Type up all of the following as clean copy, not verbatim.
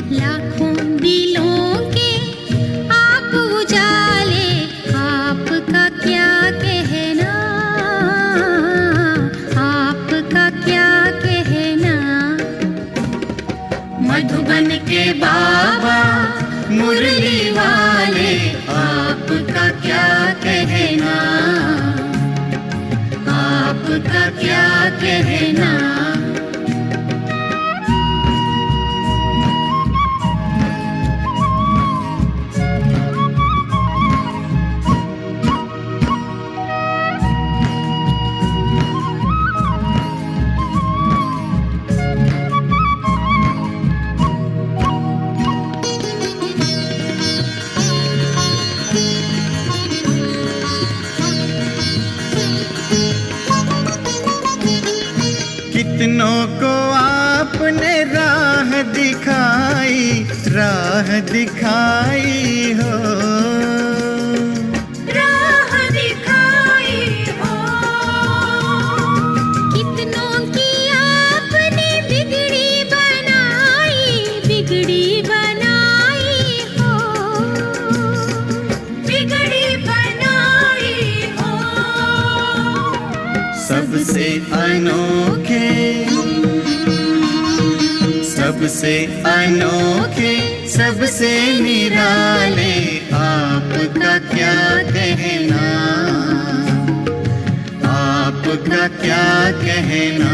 लाखों दिलों के आप उजाले, आपका क्या कहना, आपका क्या कहना। मधुबन के बाबा मुरली वाले, आपका क्या कहना, आपका क्या कहना। कितनों को आपने राह दिखाई, राह दिखाई हो, राह दिखाई हो। कितनों की आपने बिगड़ी बनाई, बिगड़ी बनाई हो, बिगड़ी बनाई हो। सबसे अनोखे, सबसे अनोखे, सबसे निराले, आपका क्या कहना, आपका क्या कहना।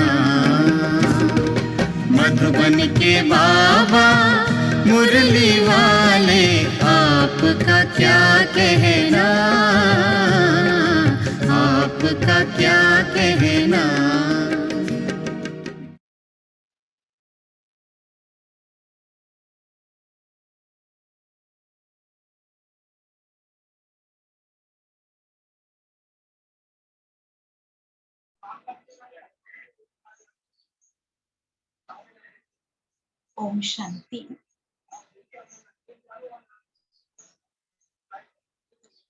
मधुबन के बाबा मुरली वाले, आपका क्या कहना, आपका क्या कहना। ओम शांति।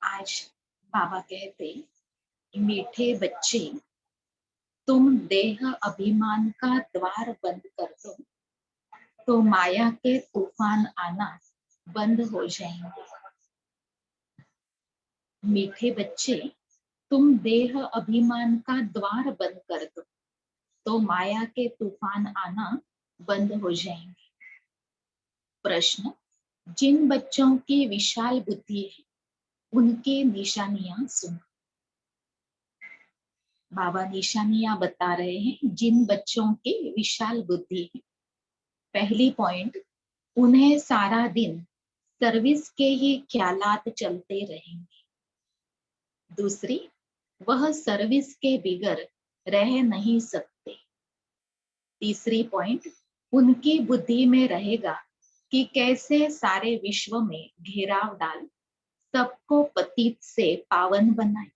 आज बाबा कहते, मीठे बच्चे, तुम देह अभिमान का द्वार बंद कर दो तो माया के तूफान आना बंद हो जाएंगे। मीठे बच्चे, तुम देह अभिमान का द्वार बंद कर दो तो माया के तूफान आना बंद हो जाएंगे। प्रश्न, जिन बच्चों की विशाल बुद्धि है उनकी निशानियां सुनो। बाबा निशानियां बता रहे हैं जिन बच्चों की विशाल बुद्धि है। पहली पॉइंट, उन्हें सारा दिन सर्विस के ही ख्यालात चलते रहेंगे। दूसरी, वह सर्विस के बिगर रह नहीं सकते। तीसरी पॉइंट, उनकी बुद्धि में रहेगा कि कैसे सारे विश्व में घेराव डाल सबको पतित से पावन बनाए।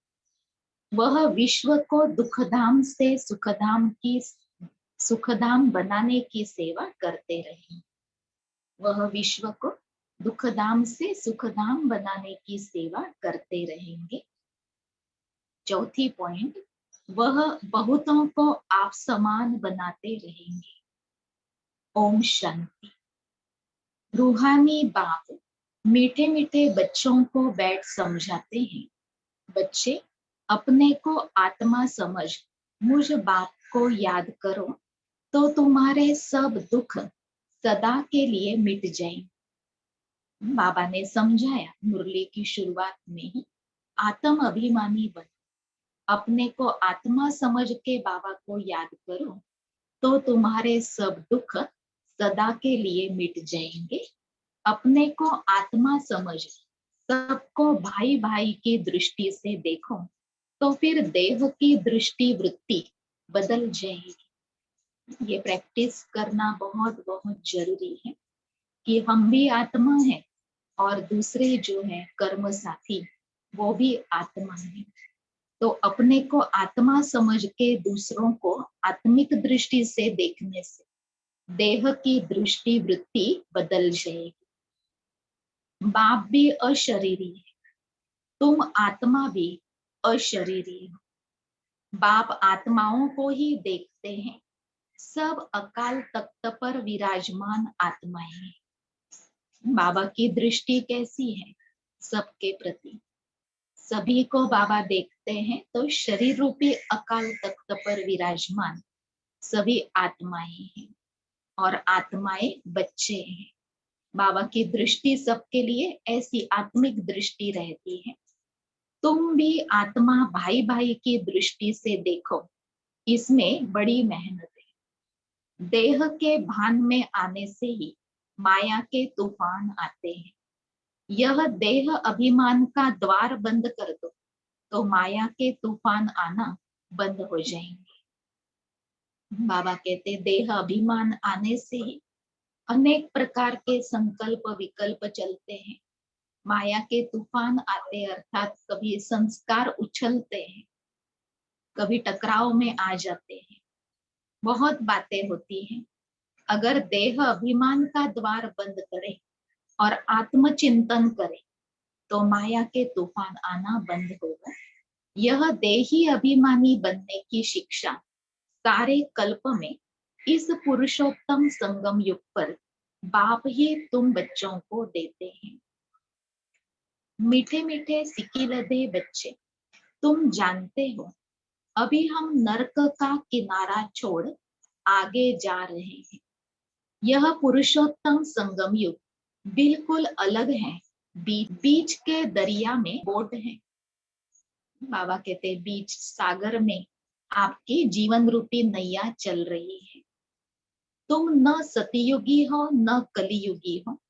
वह विश्व को दुखधाम से सुखधाम बनाने की सेवा करते रहे। वह विश्व को दुखधाम से सुखधाम बनाने की सेवा करते रहेंगे। चौथी पॉइंट, वह बहुतों को आप समान बनाते रहेंगे। ओम शांति। रूहानी बाप मीठे मीठे बच्चों को बैठ समझाते हैं, बच्चे अपने को आत्मा समझ मुझ बाप को याद करो तो तुम्हारे सब दुख सदा के लिए मिट जाएंगे। बाबा ने समझाया मुरली की शुरुआत में ही, आत्म अभिमानी बनो, अपने को आत्मा समझ के बाबा को याद करो तो तुम्हारे सब दुख सदा के लिए मिट जाएंगे। अपने को आत्मा समझ सबको भाई भाई की दृष्टि से देखो तो फिर देह की दृष्टि वृत्ति बदल जाएगी। ये प्रैक्टिस करना बहुत बहुत जरूरी है कि हम भी आत्मा हैं और दूसरे जो है कर्म साथी वो भी आत्मा है। तो अपने को आत्मा समझ के दूसरों को आत्मिक दृष्टि से देखने से देह की दृष्टि वृत्ति बदल जाएगी। बाप भी अशरीरी है, तुम आत्मा भी अशरीरी हो। बाप आत्माओं को ही देखते हैं, सब अकाल तख्त पर विराजमान आत्माएं हैं। बाबा की दृष्टि कैसी है सबके प्रति? सभी को बाबा देखते हैं तो शरीर रूपी अकाल तख्त पर विराजमान सभी आत्माएं हैं और आत्माएं बच्चे हैं। बाबा की दृष्टि सबके लिए ऐसी आत्मिक दृष्टि रहती है। तुम भी आत्मा भाई भाई की दृष्टि से देखो, इसमें बड़ी मेहनत है। देह के भान में आने से ही माया के तूफान आते हैं। यह देह अभिमान का द्वार बंद कर दो तो माया के तूफान आना बंद हो जाएंगे। बाबा कहते देह अभिमान आने से ही अनेक प्रकार के संकल्प विकल्प चलते हैं, माया के तूफान आते, अर्थात कभी संस्कार उछलते हैं, कभी टकराव में आ जाते हैं, बहुत बातें होती हैं। अगर देह अभिमान का द्वार बंद करे और आत्मचिंतन करे तो माया के तूफान आना बंद होगा। यह देही अभिमानी बनने की शिक्षा सारे कल्प में इस पुरुषोत्तम संगम युग पर बाप ही तुम बच्चों को देते हैं। मीठे मीठे सिकिलदे बच्चे, तुम जानते हो अभी हम नरक का किनारा छोड़ आगे जा रहे हैं। यह पुरुषोत्तम संगम युग बिल्कुल अलग है। बीच के दरिया में बोट है। बाबा कहते बीच सागर में आपकी जीवन रूपी नैया चल रही है। तुम न सतयुगी हो न कलियुगी हो,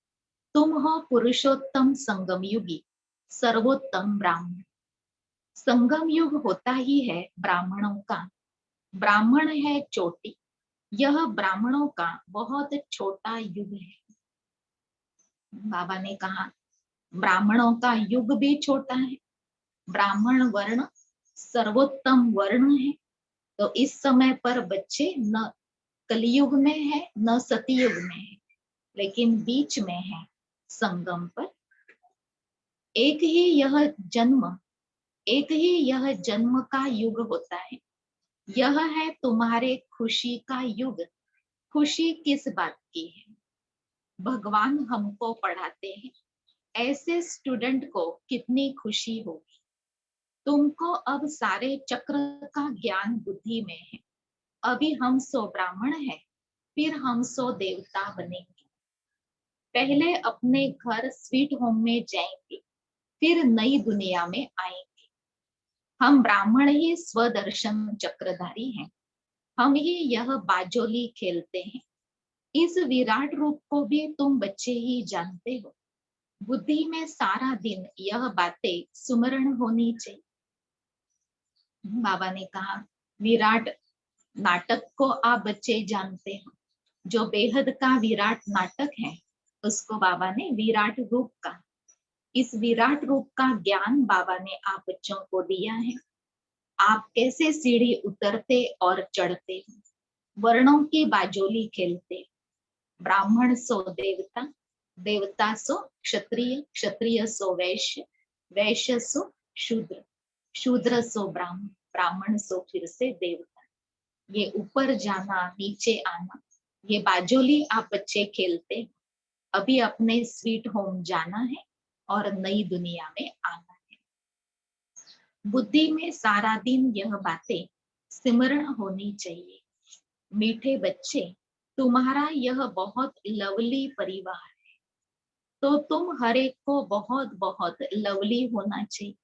तुम हो पुरुषोत्तम संगम युगी, सर्वोत्तम ब्राह्मण। संगम युग होता ही है ब्राह्मणों का। ब्राह्मण है चोटी, यह ब्राह्मणों का बहुत छोटा युग है। बाबा ने कहा ब्राह्मणों का युग भी छोटा है। ब्राह्मण वर्ण सर्वोत्तम वर्ण है। तो इस समय पर बच्चे न कलियुग में है न सतयुग में है, लेकिन बीच में है संगम पर। एक ही यह जन्म का युग होता है। यह है तुम्हारे खुशी का युग। खुशी किस बात की है? भगवान हमको पढ़ाते हैं, ऐसे स्टूडेंट को कितनी खुशी होगी। तुमको अब सारे चक्र का ज्ञान बुद्धि में है। अभी हम 100 ब्राह्मण हैं, फिर हम 100 देवता बनेंगे। पहले अपने घर स्वीट होम में जाएंगे, फिर नई दुनिया में आएंगे। हम ब्राह्मण ही स्वदर्शन चक्रधारी हैं। हम ही यह बाजोली खेलते हैं। इस विराट रूप को भी तुम बच्चे ही जानते हो। बुद्धि में सारा दिन यह बातें सुमरण होनी चाहिए। बाबा ने कहा विराट नाटक को आप बच्चे जानते हो। जो बेहद का विराट नाटक है उसको बाबा ने विराट रूप का, इस विराट रूप का ज्ञान बाबा ने आप बच्चों को दिया है। आप कैसे सीढ़ी उतरते और चढ़ते हो, वर्णों की बाजोली खेलते। ब्राह्मण सो देवता, देवता सो क्षत्रिय, क्षत्रिय सो वैश्य, वैश्य सो शूद्र, शूद्र सो ब्राह्मण, ब्राह्मण सो फिर से देवता। ये ऊपर जाना नीचे आना, ये बाजोली आप बच्चे खेलते हो। अभी अपने स्वीट होम जाना है और नई दुनिया में आना है। बुद्धि में सारा दिन यह बातें सिमरण होनी चाहिए। मीठे बच्चे, तुम्हारा यह बहुत लवली परिवार है, तो तुम हर एक को बहुत बहुत लवली होना चाहिए।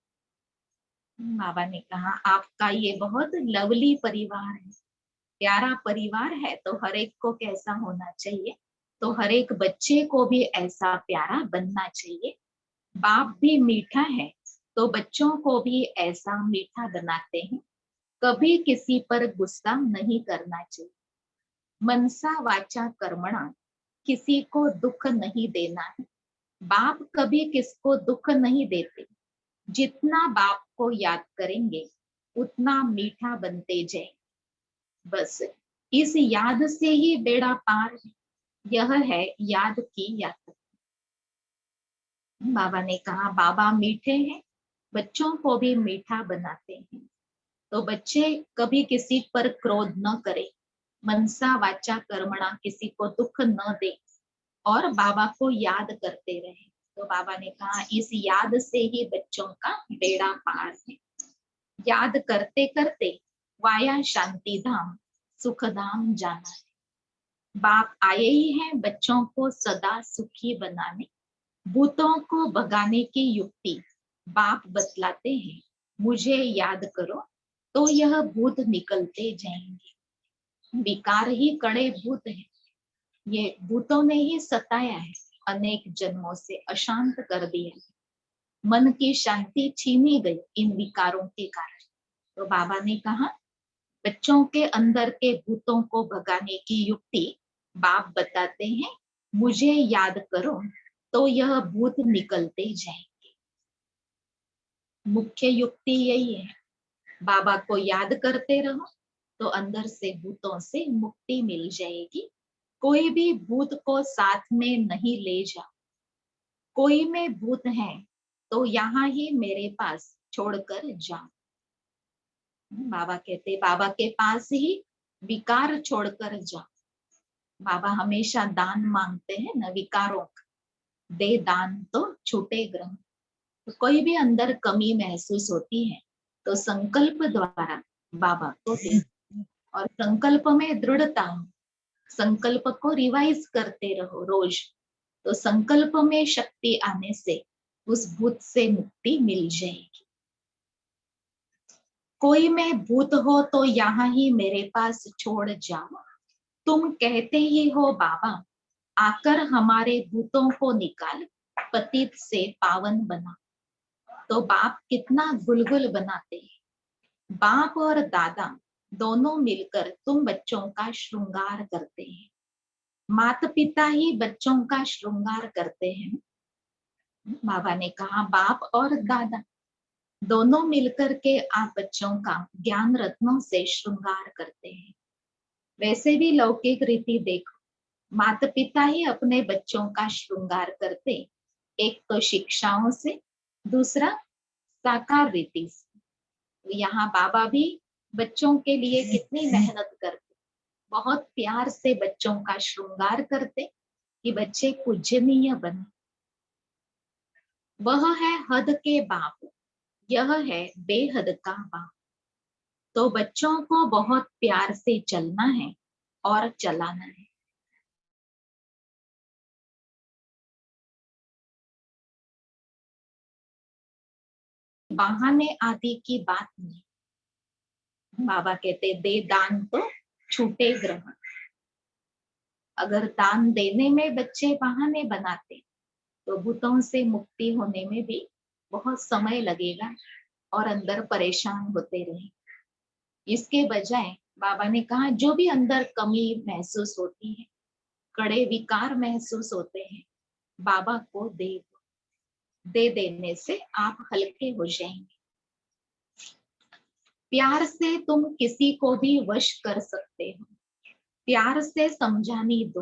बाबा ने कहा आपका ये बहुत लवली परिवार है, प्यारा परिवार है, तो हर एक को कैसा होना चाहिए? तो हर एक बच्चे को भी ऐसा प्यारा बनना चाहिए। बाप भी मीठा है तो बच्चों को भी ऐसा मीठा बनाते हैं। कभी किसी पर गुस्सा नहीं करना चाहिए। मनसा वाचा कर्मणा, किसी को दुख नहीं देना है। बाप कभी किसको दुख नहीं देते। जितना बाप को याद करेंगे उतना मीठा बनते जाएंगे। बस इस याद से ही बेड़ा पार है। यह है याद की यात्रा। बाबा ने कहा बाबा मीठे हैं, बच्चों को भी मीठा बनाते हैं। तो बच्चे कभी किसी पर क्रोध न करे, मनसा वाचा कर्मणा, किसी को दुख न दे। और बाबा को याद करते रहे। तो बाबा ने कहा इस याद से ही बच्चों का बेड़ा पार है। याद करते करते वाया शांति धाम सुख धाम जाना है। बाप आए ही हैं बच्चों को सदा सुखी बनाने, भूतों को भगाने की युक्ति बाप बतलाते हैं। मुझे याद करो तो यह भूत निकलते जाएंगे। विकार ही कड़े भूत है, ये भूतों ने ही सताया है, अनेक जन्मों से अशांत कर दिया। मन की शांति छीनी गई इन विकारों के कारण। तो बाबा ने कहा बच्चों के अंदर के भूतों को भगाने की युक्ति बाप बताते हैं। मुझे याद करो तो यह भूत निकलते जाएंगे। मुख्य युक्ति यही है, बाबा को याद करते रहो तो अंदर से भूतों से मुक्ति मिल जाएगी। कोई भी भूत को साथ में नहीं ले जाओ। कोई में भूत है तो यहाँ ही मेरे पास छोड़कर जाओ। बाबा कहते बाबा के पास ही विकार छोड़कर जाओ। बाबा हमेशा दान मांगते हैं न विकारों का, दे दान तो छूटे ग्रहण। तो कोई भी अंदर कमी महसूस होती है तो संकल्प द्वारा बाबा को दे, और संकल्प में दृढ़ता हो। संकल्प को रिवाइज करते रहो रोज, तो संकल्प में शक्ति आने से उस भूत से मुक्ति मिल जाएगी। कोई में भूत हो तो यहाँ ही मेरे पास छोड़ जाओ। तुम कहते ही हो बाबा आकर हमारे भूतों को निकाल, पतित से पावन बना। तो बाप कितना गुलगुल बनाते हैं। बाप और दादा दोनों मिलकर तुम बच्चों का श्रृंगार करते हैं। माता पिता ही बच्चों का श्रृंगार करते हैं। बाबा ने कहा बाप और दादा दोनों मिलकर के आप बच्चों का ज्ञान रत्नों से श्रृंगार करते हैं। वैसे भी लौकिक रीति देखो, माता पिता ही अपने बच्चों का श्रृंगार करते, एक तो शिक्षाओं से, दूसरा साकार रीति से। यहाँ बाबा भी बच्चों के लिए कितनी मेहनत करते, बहुत प्यार से बच्चों का श्रृंगार करते कि बच्चे पूजनीय बने। वह है हद के बाप, यह है बेहद का बाप। तो बच्चों को बहुत प्यार से चलना है और चलाना है। बहाने आदि की बात नहीं। बाबा कहते दे दान तो छूटे ग्रहण। अगर दान देने में बच्चे बहाने बनाते तो भूतों से मुक्ति होने में भी बहुत समय लगेगा और अंदर परेशान होते रहे। इसके बजाय बाबा ने कहा जो भी अंदर कमी महसूस होती है, कड़े विकार महसूस होते हैं, बाबा को दे देने से आप हल्के हो जाएंगे। प्यार से तुम किसी को भी वश कर सकते हो। प्यार से समझानी दो।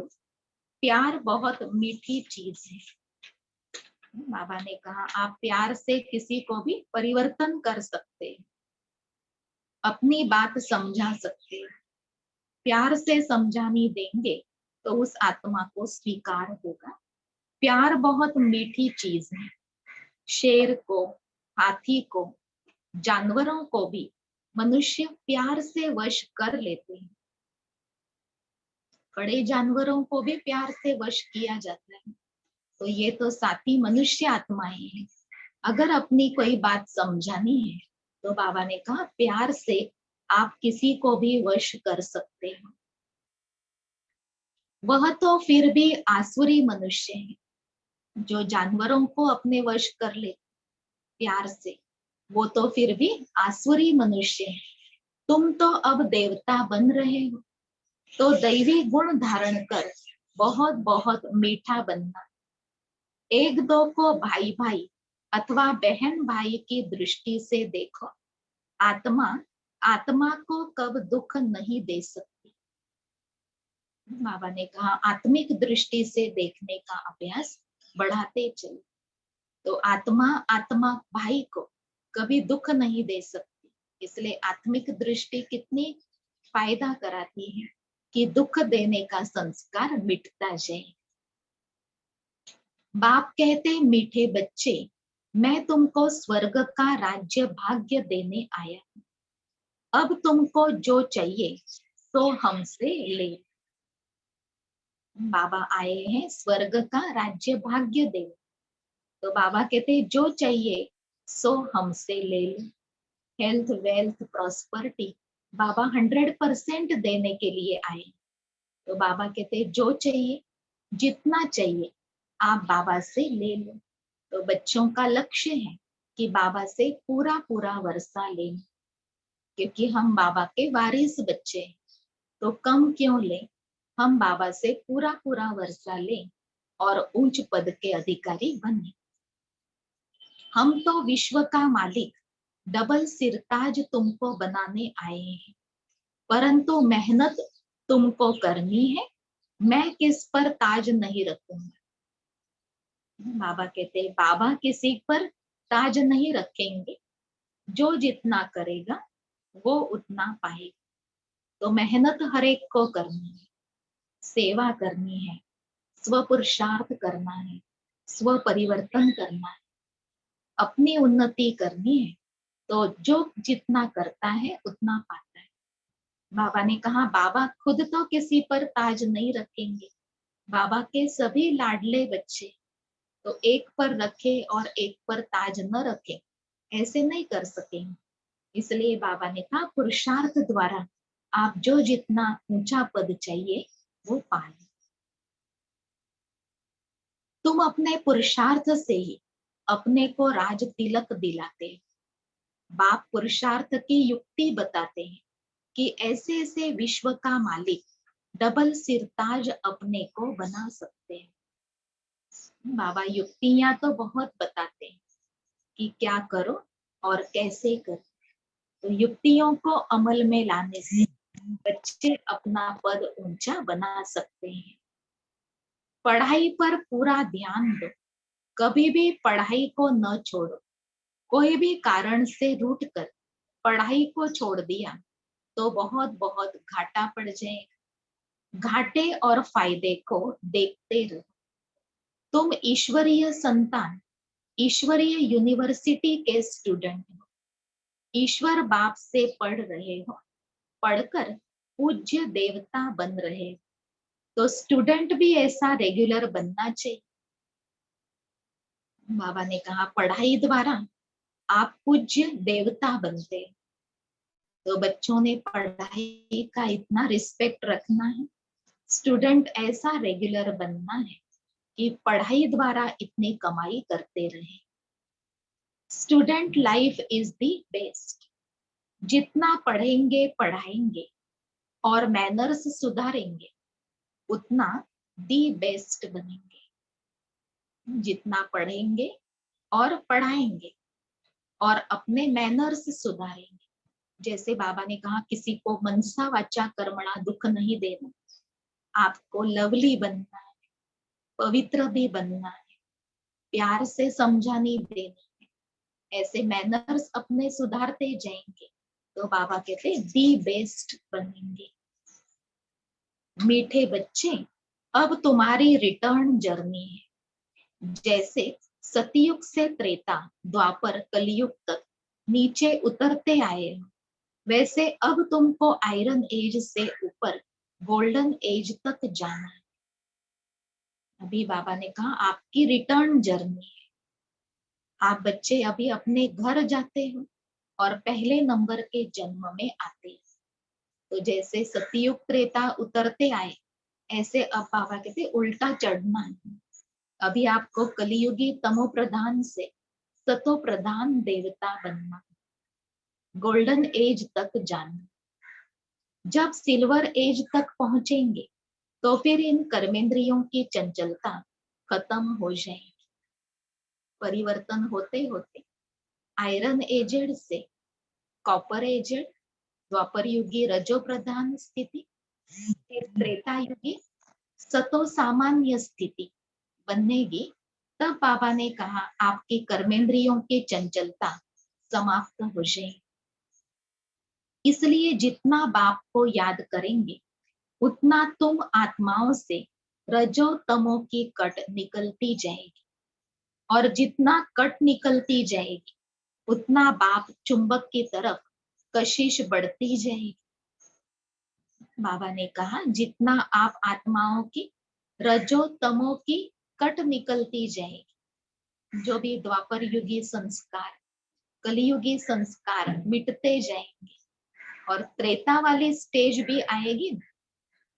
प्यार बहुत मीठी चीज है। बाबा ने कहा आप प्यार से किसी को भी परिवर्तन कर सकते हैं, अपनी बात समझा सकते हैं। प्यार से समझानी देंगे तो उस आत्मा को स्वीकार होगा। प्यार बहुत मीठी चीज है। शेर को, हाथी को, जानवरों को भी मनुष्य प्यार से वश कर लेते हैं। बड़े जानवरों को भी प्यार से वश किया जाता है। तो ये तो साथी मनुष्य आत्माएं हैं। अगर अपनी कोई बात समझानी है तो बाबा ने कहा प्यार से आप किसी को भी वश कर सकते हो। वह तो फिर भी आसुरी मनुष्य है जो जानवरों को अपने वश कर ले प्यार से, वो तो फिर भी आसुरी मनुष्य है। तुम तो अब देवता बन रहे हो, तो दैवी गुण धारण कर बहुत बहुत मीठा बनना। एक दो को भाई भाई अथवा बहन भाई की दृष्टि से देखो। आत्मा को कब दुख नहीं दे सकती। बाबा ने कहा आत्मिक दृष्टि से देखने का अभ्यास बढ़ाते चलो। तो आत्मा भाई को कभी दुख नहीं दे सकती। इसलिए आत्मिक दृष्टि कितनी फायदा कराती है कि दुख देने का संस्कार मिटता जाए। बाप कहते मीठे बच्चे, मैं तुमको स्वर्ग का राज्य भाग्य देने आया हूं। अब तुमको जो चाहिए तो हमसे ले। बाबा आए हैं स्वर्ग का राज्य भाग्य देने। तो बाबा कहते जो चाहिए सो हमसे ले लो। हेल्थ, वेल्थ, प्रॉस्पेरिटी बाबा 100% देने के लिए आए। तो बाबा कहते जो चाहिए, जितना चाहिए आप बाबा से ले लो। तो बच्चों का लक्ष्य है कि बाबा से पूरा पूरा वर्षा लें, क्योंकि हम बाबा के वारिस बच्चे हैं। तो कम क्यों लें, हम बाबा से पूरा पूरा वर्षा लें और उच्च पद के अधिकारी बने। हम तो विश्व का मालिक डबल सिरताज तुमको बनाने आए हैं, परंतु मेहनत तुमको करनी है। मैं किस पर ताज नहीं रखूंगा। बाबा कहते बाबा किसी पर ताज नहीं रखेंगे, जो जितना करेगा वो उतना पाएगा। तो मेहनत हर एक को करनी है, सेवा करनी है, स्व पुरुषार्थ करना है, स्व परिवर्तन करना है, अपनी उन्नति करनी है। तो जो जितना करता है उतना पाता है। बाबा ने कहा बाबा खुद तो किसी पर ताज नहीं रखेंगे। बाबा के सभी लाडले बच्चे, तो एक पर रखे और एक पर ताज न रखे, ऐसे नहीं कर सकेंगे। इसलिए बाबा ने कहा पुरुषार्थ द्वारा आप जो जितना ऊंचा पद चाहिए वो पाए। तुम अपने पुरुषार्थ से ही अपने को राज तिलक दिलाते हैं। बाप पुरुषार्थ की युक्ति बताते हैं कि ऐसे ऐसे विश्व का मालिक डबल सिरताज अपने को बना सकते हैं। बाबा युक्तियां तो बहुत बताते हैं कि क्या करो और कैसे करो। तो युक्तियों को अमल में लाने से बच्चे अपना पद ऊंचा बना सकते हैं। पढ़ाई पर पूरा ध्यान दो, कभी भी पढ़ाई को न छोड़ो। कोई भी कारण से रूठ कर पढ़ाई को छोड़ दिया तो बहुत बहुत घाटा पड़ जाएगा। घाटे और फायदे को देखते रहो। तुम ईश्वरीय संतान, ईश्वरीय यूनिवर्सिटी के स्टूडेंट हो। ईश्वर बाप से पढ़ रहे हो, पढ़कर पूज्य देवता बन रहे हो। तो स्टूडेंट भी ऐसा रेगुलर बनना चाहिए। बाबा ने कहा पढ़ाई द्वारा आप पूज्य देवता बनते हैं। तो बच्चों ने पढ़ाई का इतना रिस्पेक्ट रखना है। स्टूडेंट ऐसा रेगुलर बनना है कि पढ़ाई द्वारा इतनी कमाई करते रहे। Student life is the best. जितना पढ़ेंगे पढ़ाएंगे और मैनर्स सुधारेंगे उतना दी बेस्ट बनेंगे। जितना पढ़ेंगे और पढ़ाएंगे और अपने मैनर्स सुधारेंगे। जैसे बाबा ने कहा किसी को मनसा वाचा कर्मणा दुख नहीं देना। आपको लवली बनना है, पवित्र भी बनना है, प्यार से समझाने देना है। ऐसे मैनर्स अपने सुधारते जाएंगे तो बाबा कहते दी बेस्ट बनेंगे। मीठे बच्चे, अब तुम्हारी रिटर्न जर्नी है। जैसे सतयुग से त्रेता, द्वापर, कलयुग तक नीचे उतरते आए हो, वैसे अब तुमको आयरन एज से ऊपर गोल्डन एज तक जाना है। अभी बाबा ने कहा आपकी रिटर्न जर्नी है। आप बच्चे अभी अपने घर जाते हो और पहले नंबर के जन्म में आते हैं। तो जैसे सतयुग त्रेता उतरते आए, ऐसे अब बाबा कहते उल्टा चढ़ना है। अभी आपको कलियुगी तमो प्रधान से सतो प्रधान देवता बनना, गोल्डन एज तक जाना। जब सिल्वर एज तक पहुंचेंगे तो फिर इन कर्मेंद्रियों की चंचलता खत्म हो जाएगी। परिवर्तन होते होते आयरन एजेड से कॉपर एजेड, द्वापर युगी रजो प्रधान स्थिति, फिर त्रेता युगी सतो सामान्य स्थिति बनेगी। तब बाबा ने कहा आपकी कर्मेंद्रियों की चंचलता समाप्त हो जाएगी। इसलिए जितना बाप को याद करेंगे उतना तुम आत्माओं से रजो तमो की कट निकलती जाएगी, और जितना कट निकलती जाएगी उतना बाप चुंबक की तरफ कशिश बढ़ती जाएगी। बाबा ने कहा जितना आप आत्माओं की रजो तमो की कट निकलती जाएगी, जो भी द्वापर युगी संस्कार, कलियुगी संस्कार मिटते जाएंगे, और त्रेता वाली स्टेज भी आएगी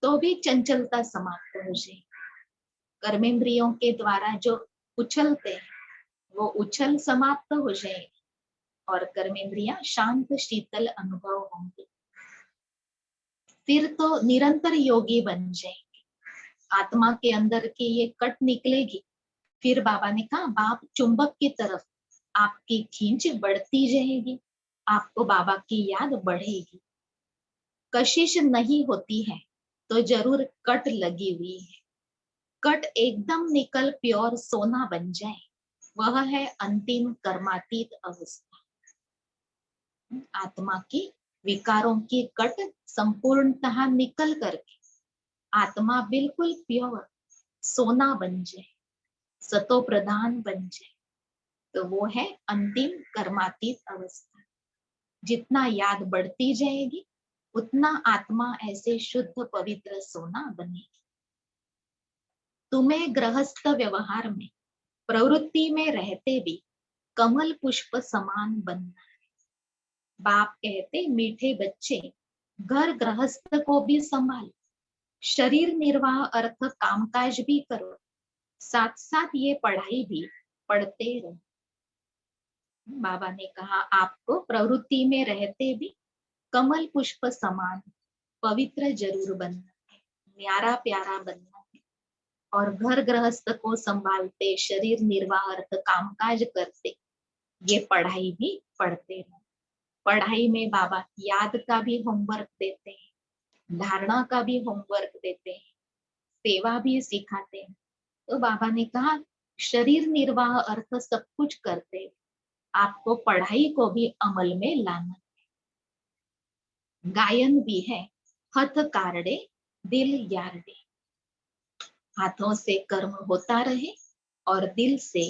तो भी चंचलता समाप्त हो जाएगी। कर्मेंद्रियों के द्वारा जो उछलते हैं वो उछल समाप्त हो जाएगी, और कर्मेंद्रियां शांत शीतल अनुभव होंगी। फिर तो निरंतर योगी बन जाएंगे। आत्मा के अंदर की ये कट निकलेगी। फिर बाबा ने कहा बाप चुंबक की तरफ आपकी खींच बढ़ती जाएगी, आपको बाबा की याद बढ़ेगी। कशिश नहीं होती है तो जरूर कट लगी हुई है। कट एकदम निकल प्योर सोना बन जाए, वह है अंतिम कर्मातीत अवस्था। आत्मा की विकारों की कट संपूर्णतः निकल करके आत्मा बिल्कुल प्योर सोना बन जाए, सतो प्रधान बन जाए, तो वो है अंतिम कर्मातीत अवस्था। जितना याद बढ़ती जाएगी उतना आत्मा ऐसे शुद्ध पवित्र सोना बनेगी। तुम्हें गृहस्थ व्यवहार में, प्रवृत्ति में रहते भी कमल पुष्प समान बनना है। बाप कहते मीठे बच्चे घर गृहस्थ को भी संभाल, शरीर निर्वाह अर्थ कामकाज भी करो, साथ साथ ये पढ़ाई भी पढ़ते रहो। बाबा ने कहा आपको प्रवृत्ति में रहते भी कमल पुष्प समान पवित्र जरूर बनना है, न्यारा प्यारा बनना है, और घर गृहस्थ को संभालते, शरीर निर्वाह अर्थ कामकाज करते, ये पढ़ाई भी पढ़ते रहो। पढ़ाई में बाबा याद का भी होमवर्क देते हैं, धारणा का भी होमवर्क देते हैं, सेवा भी सिखाते हैं। तो बाबा ने कहा शरीर निर्वाह अर्थ सब कुछ करते, आपको पढ़ाई को भी अमल में लाना। गायन भी है हथ कारडे दिल यारडे, हाथों से कर्म होता रहे और दिल से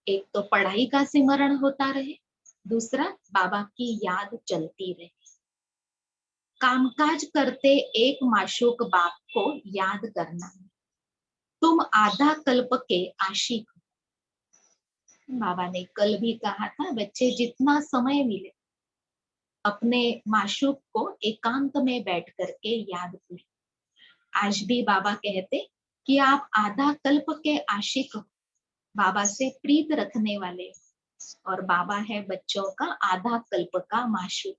एक तो पढ़ाई का सिमरण होता रहे, दूसरा बाबा की याद चलती रहे। कामकाज करते एक माशूक बाप को याद करना है, तुम आधा कल्प के आशिक हो। बाबा ने कल भी कहा था बच्चे जितना समय मिले अपने माशूक को एकांत में बैठ करके याद करें। आज भी बाबा कहते कि आप आधा कल्प के आशिक हो, बाबा से प्रीत रखने वाले हो, और बाबा है बच्चों का आधा कल्प का माशूक।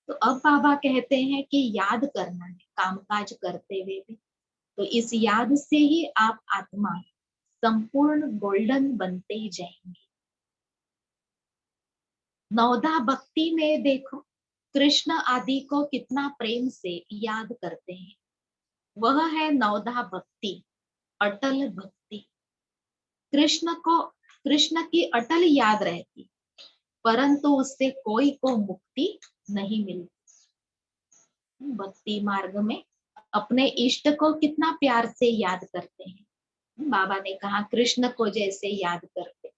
तो अब बाबा कहते हैं कि याद करना है कामकाज करते हुए भी, तो इस याद से ही आप आत्मा संपूर्ण गोल्डन बनते जाएंगे। नवधा भक्ति में देखो कृष्ण आदि को कितना प्रेम से याद करते हैं, वह है नवधा भक्ति, अटल भक्ति। कृष्ण की अटल याद रहती, परंतु उससे कोई को मुक्ति नहीं मिलती। भक्ति मार्ग में अपने इष्ट को कितना प्यार से याद करते हैं। बाबा ने कहा कृष्ण को जैसे याद करते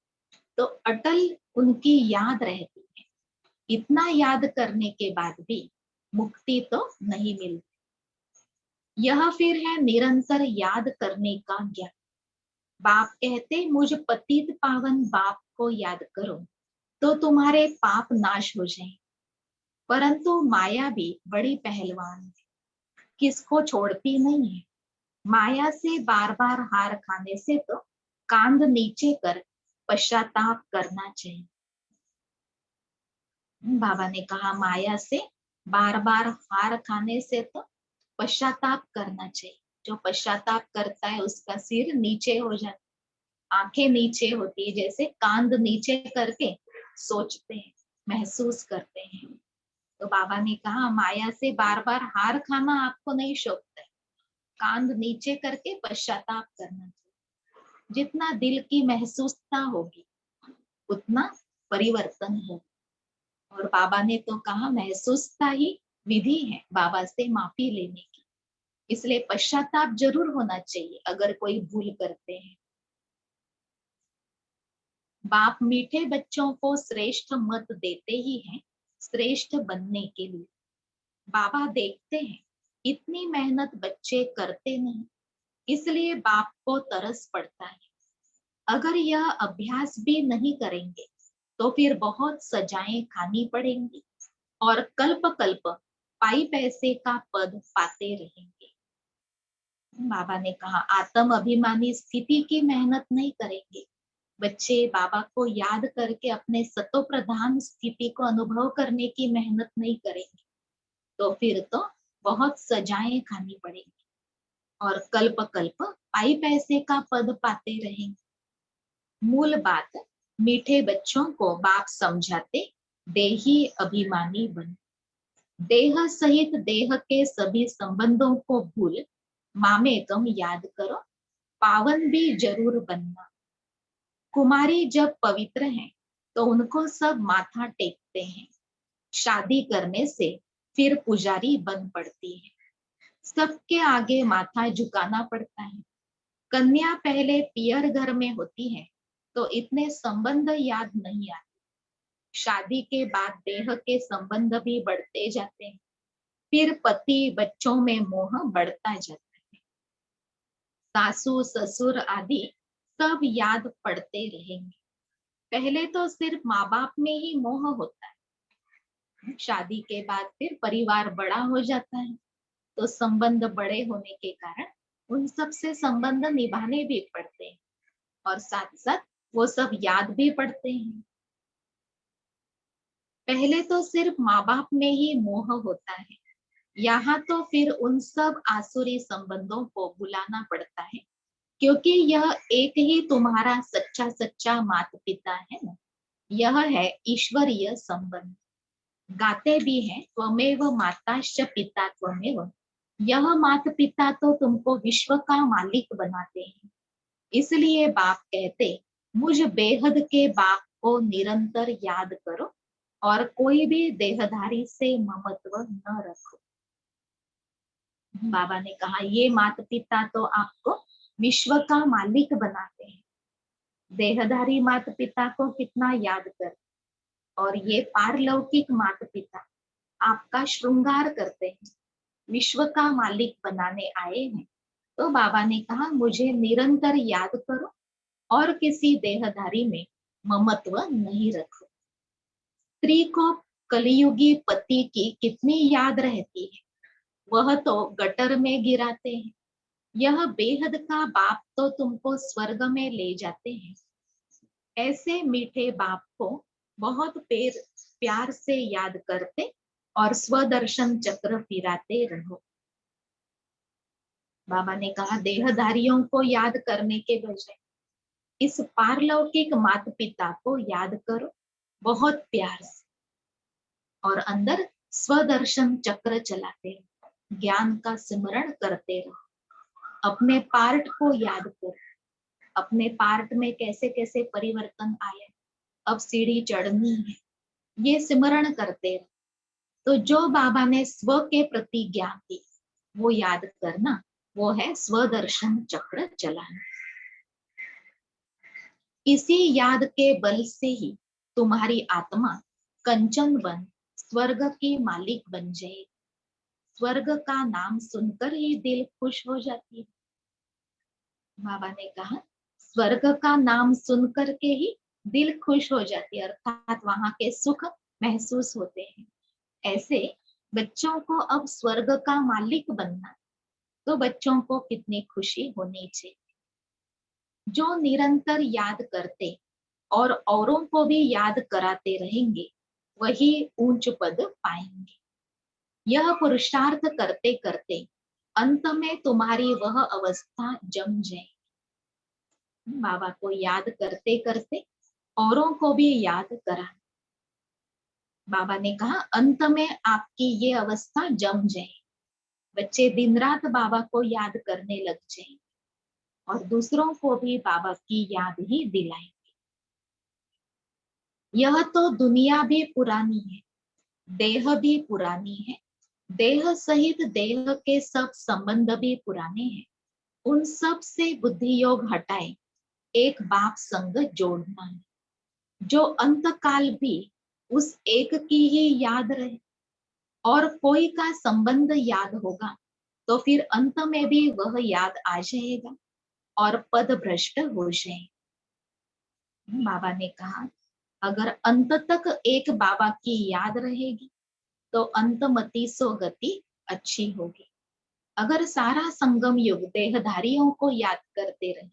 तो अटल उनकी याद रहती है। इतना याद करने के बाद भी मुक्ति तो नहीं मिलती। यह फिर है निरंतर याद करने का ज्ञान। बाप कहते मुझ पतित पावन बाप को याद करो तो तुम्हारे पाप नाश हो जाए, परंतु माया भी बड़ी पहलवान है, किसको छोड़ती नहीं है। माया से बार बार हार खाने से तो कांध नीचे कर पश्चाताप करना चाहिए। बाबा ने कहा माया से बार बार हार खाने से तो पश्चाताप करना चाहिए। जो पश्चाताप करता है उसका सिर नीचे हो जाता, आंखें नीचे होती है, जैसे कांध नीचे करके सोचते हैं, महसूस करते हैं। तो बाबा ने कहा माया से बार बार हार खाना आपको नहीं शोभता है, कांध नीचे करके पश्चाताप करना चाहिए। जितना दिल की महसूसता होगी उतना परिवर्तन होगा। और बाबा ने तो कहा महसूसता ही विधि है बाबा से माफी लेने की। इसलिए पश्चाताप जरूर होना चाहिए अगर कोई भूल करते हैं। बाप मीठे बच्चों को श्रेष्ठ मत देते ही हैं श्रेष्ठ बनने के लिए। बाबा देखते हैं इतनी मेहनत बच्चे करते नहीं, इसलिए बाप को तरस पड़ता है। अगर यह अभ्यास भी नहीं करेंगे तो फिर बहुत सजाएं खानी पड़ेंगी और कल्प कल्प पाई पैसे का पद पाते रहेंगे। बाबा ने कहा आत्म अभिमानी स्थिति की मेहनत नहीं करेंगे बच्चे, बाबा को याद करके अपने सतो प्रधान स्थिति को अनुभव करने की मेहनत नहीं करेंगे तो फिर तो बहुत सजाएं खानी पड़ेगी और कल्प कल्प पाई पैसे का पद पाते रहेंगे। मूल बात मीठे बच्चों को बाप समझाते देही अभिमानी बन, देह सहित देह के सभी संबंधों को भूल मामे तुम याद करो, पावन भी जरूर बनना। कुमारी जब पवित्र हैं तो उनको सब माथा टेकते हैं, शादी करने से फिर पुजारी बन पड़ती है, सबके आगे माथा झुकाना पड़ता है। कन्या पहले पियर घर में होती है तो इतने संबंध याद नहीं आते, शादी के बाद देह के संबंध भी बढ़ते जाते हैं, फिर पति बच्चों में मोह बढ़ता जाता है, सासू ससुर आदि सब याद पड़ते रहेंगे। पहले तो सिर्फ माँ बाप में ही मोह होता है, शादी के बाद फिर परिवार बड़ा हो जाता है तो संबंध बड़े होने के कारण उन सब से संबंध निभाने भी पड़ते हैं और साथ साथ वो सब याद भी पड़ते हैं। पहले तो सिर्फ माँ बाप में ही मोह होता है, यहाँ तो फिर उन सब आसुरी संबंधों को बुलाना पड़ता है क्योंकि यह एक ही तुम्हारा सच्चा सच्चा माता पिता है ना, यह है ईश्वरीय संबंध। गाते भी हैं त्वमेव माताश्च पिता त्वमेव, यह माता पिता तो तुमको विश्व का मालिक बनाते हैं। इसलिए बाप कहते मुझ बेहद के बाप को निरंतर याद करो और कोई भी देहधारी से ममत्व न रखो। बाबा ने कहा ये माता पिता तो आपको विश्व का मालिक बनाते हैं, देहधारी माता पिता को कितना याद कर, और ये पारलौकिक माता पिता आपका श्रृंगार करते हैं, विश्व का मालिक बनाने आए हैं। तो बाबा ने कहा मुझे निरंतर याद करो और किसी देहधारी में ममत्व नहीं रखो। स्त्री को कलियुगी पति की कितनी याद रहती है, वह तो गटर में गिराते हैं, यह बेहद का बाप तो तुमको स्वर्ग में ले जाते हैं। ऐसे मीठे बाप को बहुत प्यार से याद करते और स्वदर्शन चक्र फिराते रहो। बाबा ने कहा देहधारियों को याद करने के बजाय इस पारलौकिक माता पिता को याद करो बहुत प्यार से और अंदर स्वदर्शन चक्र चलाते रहो, ज्ञान का सिमरण करते रहो, अपने पार्ट को याद करो, अपने पार्ट में कैसे कैसे परिवर्तन आया, अब सीढ़ी चढ़नी है, ये सिमरण करते रहो। तो जो बाबा ने स्व के प्रति ज्ञान दी वो याद करना, वो है स्वदर्शन चक्र चलाना। इसी याद के बल से ही तुम्हारी आत्मा कंचन बन स्वर्ग की मालिक बन जाए। स्वर्ग का नाम सुनकर ही दिल खुश हो जाती है। बाबा ने कहा स्वर्ग का नाम सुनकर के ही दिल खुश हो जाती है, अर्थात वहां के सुख महसूस होते हैं। ऐसे बच्चों को अब स्वर्ग का मालिक बनना, तो बच्चों को कितनी खुशी होनी चाहिए। जो निरंतर याद करते और औरों को भी याद कराते रहेंगे वही ऊंच पद पाएंगे। यह पुरुषार्थ करते करते अंत में तुम्हारी वह अवस्था जम जाएगी। बाबा को याद करते करते औरों को भी याद कराना। बाबा ने कहा अंत में आपकी ये अवस्था जम जाए, बच्चे दिन रात बाबा को याद करने लग जाएंगे और दूसरों को भी बाबा की याद ही दिलाएंगे। यह तो दुनिया भी पुरानी है, देह भी पुरानी है, देह सहित देह के सब संबंध भी पुराने हैं, उन सब से बुद्धि योग हटाए एक बाप संग जोड़ना है, जो अंत काल भी उस एक की ही याद रहे। और कोई का संबंध याद होगा तो फिर अंत में भी वह याद आ जाएगा और पद भ्रष्ट हो जाए। बाबा ने कहा अगर अंत तक एक बाबा की याद रहेगी तो अंतमति सो गति अच्छी होगी। अगर सारा संगम युग देहधारियों को याद करते रहे,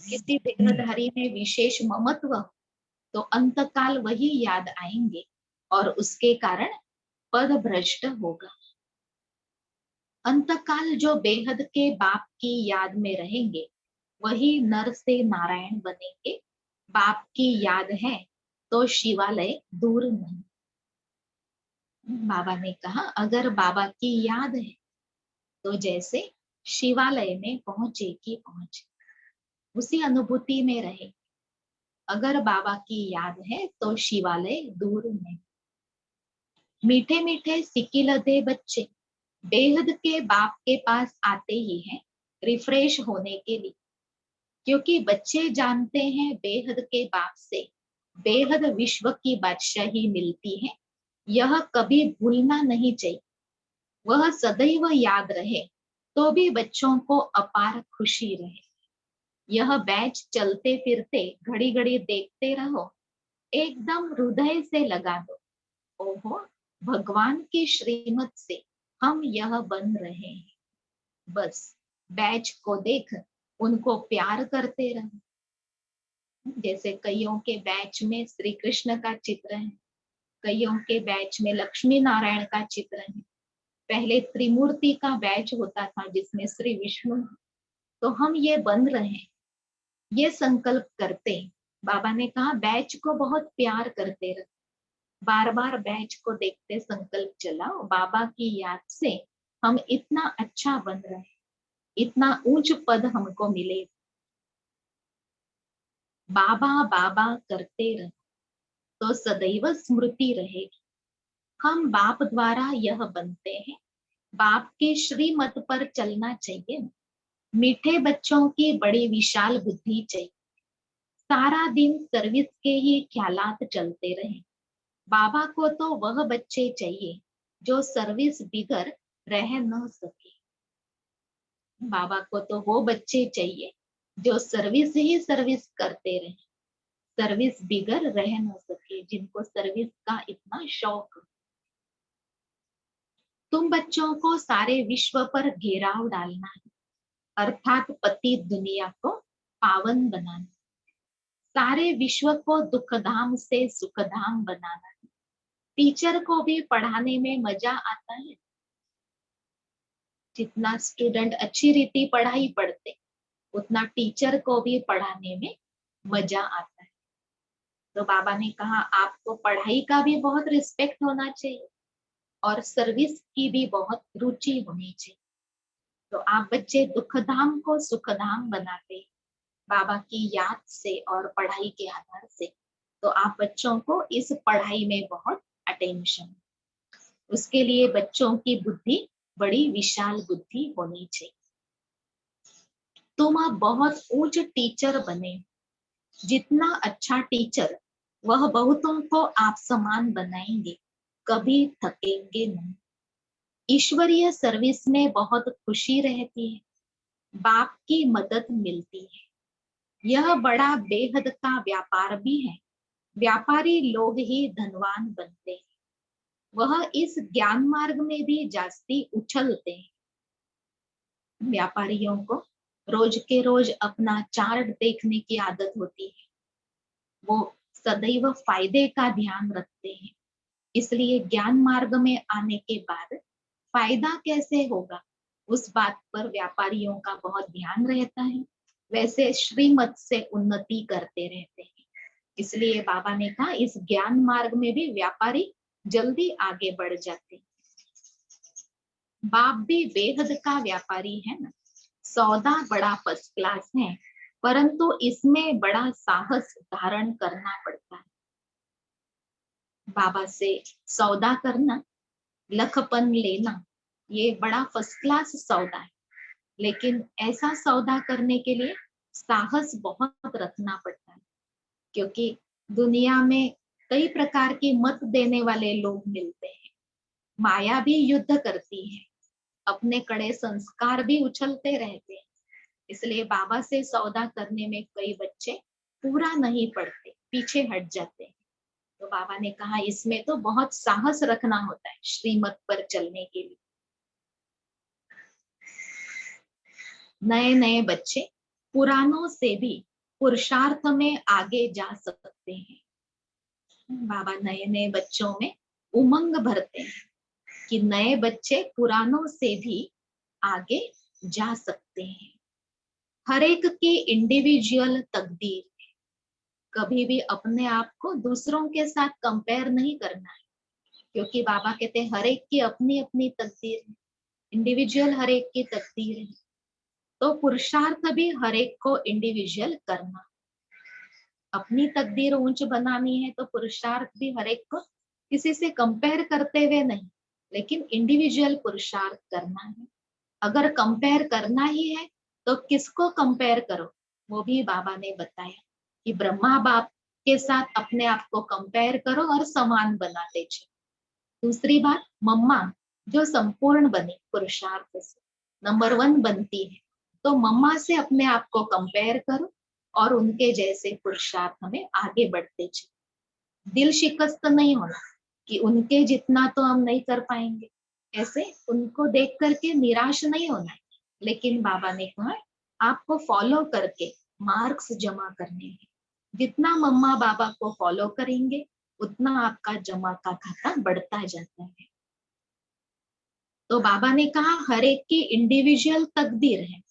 किसी देहधारी में विशेष ममत्व हो, तो अंत काल वही याद आएंगे और उसके कारण पद भ्रष्ट होगा। अंतकाल जो बेहद के बाप की याद में रहेंगे वही नर से नारायण बनेंगे। बाप की याद है तो शिवालय दूर नहीं। बाबा ने कहा अगर बाबा की याद है तो जैसे शिवालय में पहुंचे कि पहुंचे, उसी अनुभूति में रहे। अगर बाबा की याद है तो शिवालय दूर नहीं। मीठे मीठे सिकिलदे बच्चे बेहद के बाप के पास आते ही हैं रिफ्रेश होने के लिए, क्योंकि बच्चे जानते हैं बेहद के बाप से बेहद विश्व की बादशाही मिलती है। यह कभी भूलना नहीं चाहिए। वह सदैव याद रहे तो भी बच्चों को अपार खुशी रहे। यह बैच चलते फिरते घड़ी घड़ी देखते रहो, एकदम हृदय से लगा दो, ओहो भगवान की श्रीमत से हम यह बन रहे हैं। बस बैच को देख उनको प्यार करते रहो। जैसे कईयों के बैच में श्री कृष्ण का चित्र है, कईयों के बैच में लक्ष्मी नारायण का चित्र है। पहले त्रिमूर्ति का बैच होता था जिसमें श्री विष्णु। तो हम ये बन रहे हैं, ये संकल्प करते। बाबा ने कहा बैच को बहुत प्यार करते रहो, बार बार बैच को देखते संकल्प चलाओ बाबा की याद से हम इतना अच्छा बन रहे हैं, इतना ऊंच पद हमको मिले। बाबा बाबा करते रहो तो सदैव स्मृति रहेगी। हम बाप द्वारा यह बनते हैं, बाप के श्रीमत पर चलना चाहिए। मीठे बच्चों की बड़ी विशाल बुद्धि चाहिए, सारा दिन सर्विस के ही ख्यालात चलते रहे। बाबा को तो वह बच्चे चाहिए जो सर्विस बिगर रह न सके। बाबा को तो वो बच्चे चाहिए जो सर्विस ही सर्विस करते रहे, सर्विस बिगर रह न सके, जिनको सर्विस का इतना शौक। तुम बच्चों को सारे विश्व पर घेराव डालना है, अर्थात पति दुनिया को पावन बनाना, सारे विश्व को दुखधाम से सुखधाम बनाना है। टीचर को भी पढ़ाने में मजा आता है। जितना स्टूडेंट अच्छी रीति पढ़ाई पढ़ते उतना टीचर को भी पढ़ाने में मजा आता है। तो बाबा ने कहा आपको पढ़ाई का भी बहुत रिस्पेक्ट होना चाहिए और सर्विस की भी बहुत रुचि होनी चाहिए। तो आप बच्चे दुखधाम को सुखधाम बनाते बाबा की याद से और पढ़ाई के आधार से। तो आप बच्चों को इस पढ़ाई में बहुत अटेंशन, उसके लिए बच्चों की बुद्धि बड़ी विशाल बुद्धि होनी चाहिए। तुम अब बहुत ऊंच टीचर बने, जितना अच्छा टीचर वह बहुतों को आप समान बनाएंगे, कभी थकेंगे नहीं। ईश्वरीय सर्विस में बहुत खुशी रहती है, बाप की मदद मिलती है। यह बड़ा बेहद का व्यापार भी है, व्यापारी लोग ही धनवान बनते हैं। वह इस ज्ञान मार्ग में भी जास्ती उछलते हैं। व्यापारियों को रोज के रोज अपना चार्ट देखने की आदत होती है, वो सदैव फायदे का ध्यान रखते हैं। इसलिए ज्ञान मार्ग में आने के बाद फायदा कैसे होगा उस बात पर व्यापारियों का बहुत ध्यान रहता है। वैसे श्रीमत से उन्नति करते रहते हैं। इसलिए बाबा ने कहा इस ज्ञान मार्ग में भी व्यापारी जल्दी आगे बढ़ जाते हैं। बाप भी बेहद का व्यापारी है ना, सौदा बड़ा फर्स्ट क्लास है, परंतु इसमें बड़ा साहस धारण करना पड़ता है। बाबा से सौदा करना, लखपन लेना ये बड़ा फर्स्ट क्लास सौदा है, लेकिन ऐसा सौदा करने के लिए साहस बहुत रखना पड़ता है, क्योंकि दुनिया में कई प्रकार के मत देने वाले लोग मिलते हैं। माया भी युद्ध करती है, अपने कड़े संस्कार भी उछलते रहते हैं। इसलिए बाबा से सौदा करने में कई बच्चे पूरा नहीं पढ़ते, पीछे हट जाते हैं। तो बाबा ने कहा इसमें तो बहुत साहस रखना होता है श्रीमत पर चलने के लिए। नए नए बच्चे पुरानों से भी पुरुषार्थ में आगे जा सकते हैं। बाबा नए नए बच्चों में उमंग भरते हैं कि नए बच्चे पुरानों से भी आगे जा सकते हैं। हर एक की इंडिविजुअल तकदीर है। कभी भी अपने आप को दूसरों के साथ कंपेयर नहीं करना है, क्योंकि बाबा कहते हैं हर एक की अपनी अपनी तकदीर है, इंडिविजुअल हर एक की तकदीर है। तो पुरुषार्थ भी हर एक को इंडिविजुअल करना। अपनी तकदीर ऊंच बनानी है तो पुरुषार्थ भी हर एक को किसी से कंपेयर करते हुए नहीं, लेकिन इंडिविजुअल पुरुषार्थ करना है। अगर कंपेयर करना ही है तो किसको कंपेयर करो, वो भी बाबा ने बताया कि ब्रह्मा बाप के साथ अपने आप को कंपेयर करो और समान बनाते चलो। दूसरी बात, मम्मा जो संपूर्ण बनी पुरुषार्थ से, नंबर 1 बनती है, तो मम्मा से अपने आप को कंपेयर करो और उनके जैसे पुरुषार्थ में आगे बढ़ते चलो। दिल शिकस्त नहीं होना कि उनके जितना तो हम नहीं कर पाएंगे, ऐसे उनको देख करके निराश नहीं होना है। लेकिन बाबा ने कहा आपको फॉलो करके मार्क्स जमा करने हैं। जितना मम्मा बाबा को फॉलो करेंगे उतना आपका जमा का खाता बढ़ता जाता है। तो बाबा ने कहा हर एक की इंडिविजुअल तकदीर है,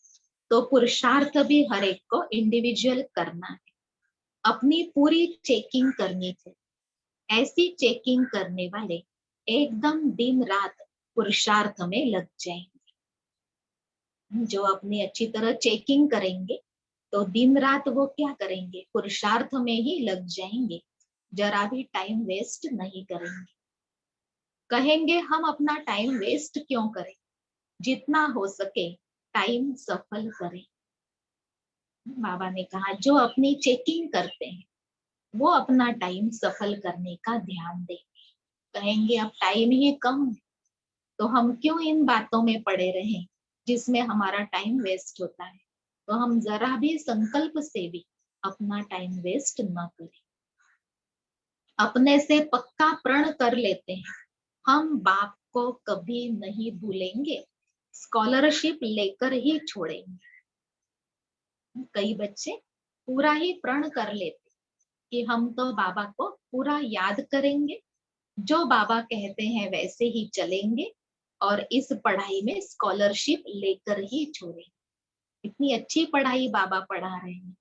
तो पुरुषार्थ भी हर एक को इंडिविजुअल करना है। अपनी पूरी चेकिंग करनी चाहिए। ऐसी चेकिंग करने वाले एकदम दिन रात पुरुषार्थ में लग जाएंगे। जो अपनी अच्छी तरह चेकिंग करेंगे तो दिन रात वो क्या करेंगे, पुरुषार्थ में ही लग जाएंगे, जरा भी टाइम वेस्ट नहीं करेंगे। कहेंगे हम अपना टाइम वेस्ट क्यों करें, जितना हो सके टाइम सफल करें। बाबा ने कहा जो अपनी चेकिंग करते हैं वो अपना टाइम सफल करने का ध्यान देंगे। कहेंगे अब टाइम ही कम है, तो हम क्यों इन बातों में पड़े रहें जिसमें हमारा टाइम वेस्ट होता है। तो हम जरा भी संकल्प से भी अपना टाइम वेस्ट न करें। अपने से पक्का प्रण कर लेते हैं हम बाप को कभी नहीं भूलेंगे, स्कॉलरशिप लेकर ही छोड़ेंगे। कई बच्चे पूरा ही प्रण कर लेते कि हम तो बाबा को पूरा याद करेंगे, जो बाबा कहते हैं वैसे ही चलेंगे और इस पढ़ाई में स्कॉलरशिप लेकर ही छोड़ेंगे। इतनी अच्छी पढ़ाई बाबा पढ़ा रहे हैं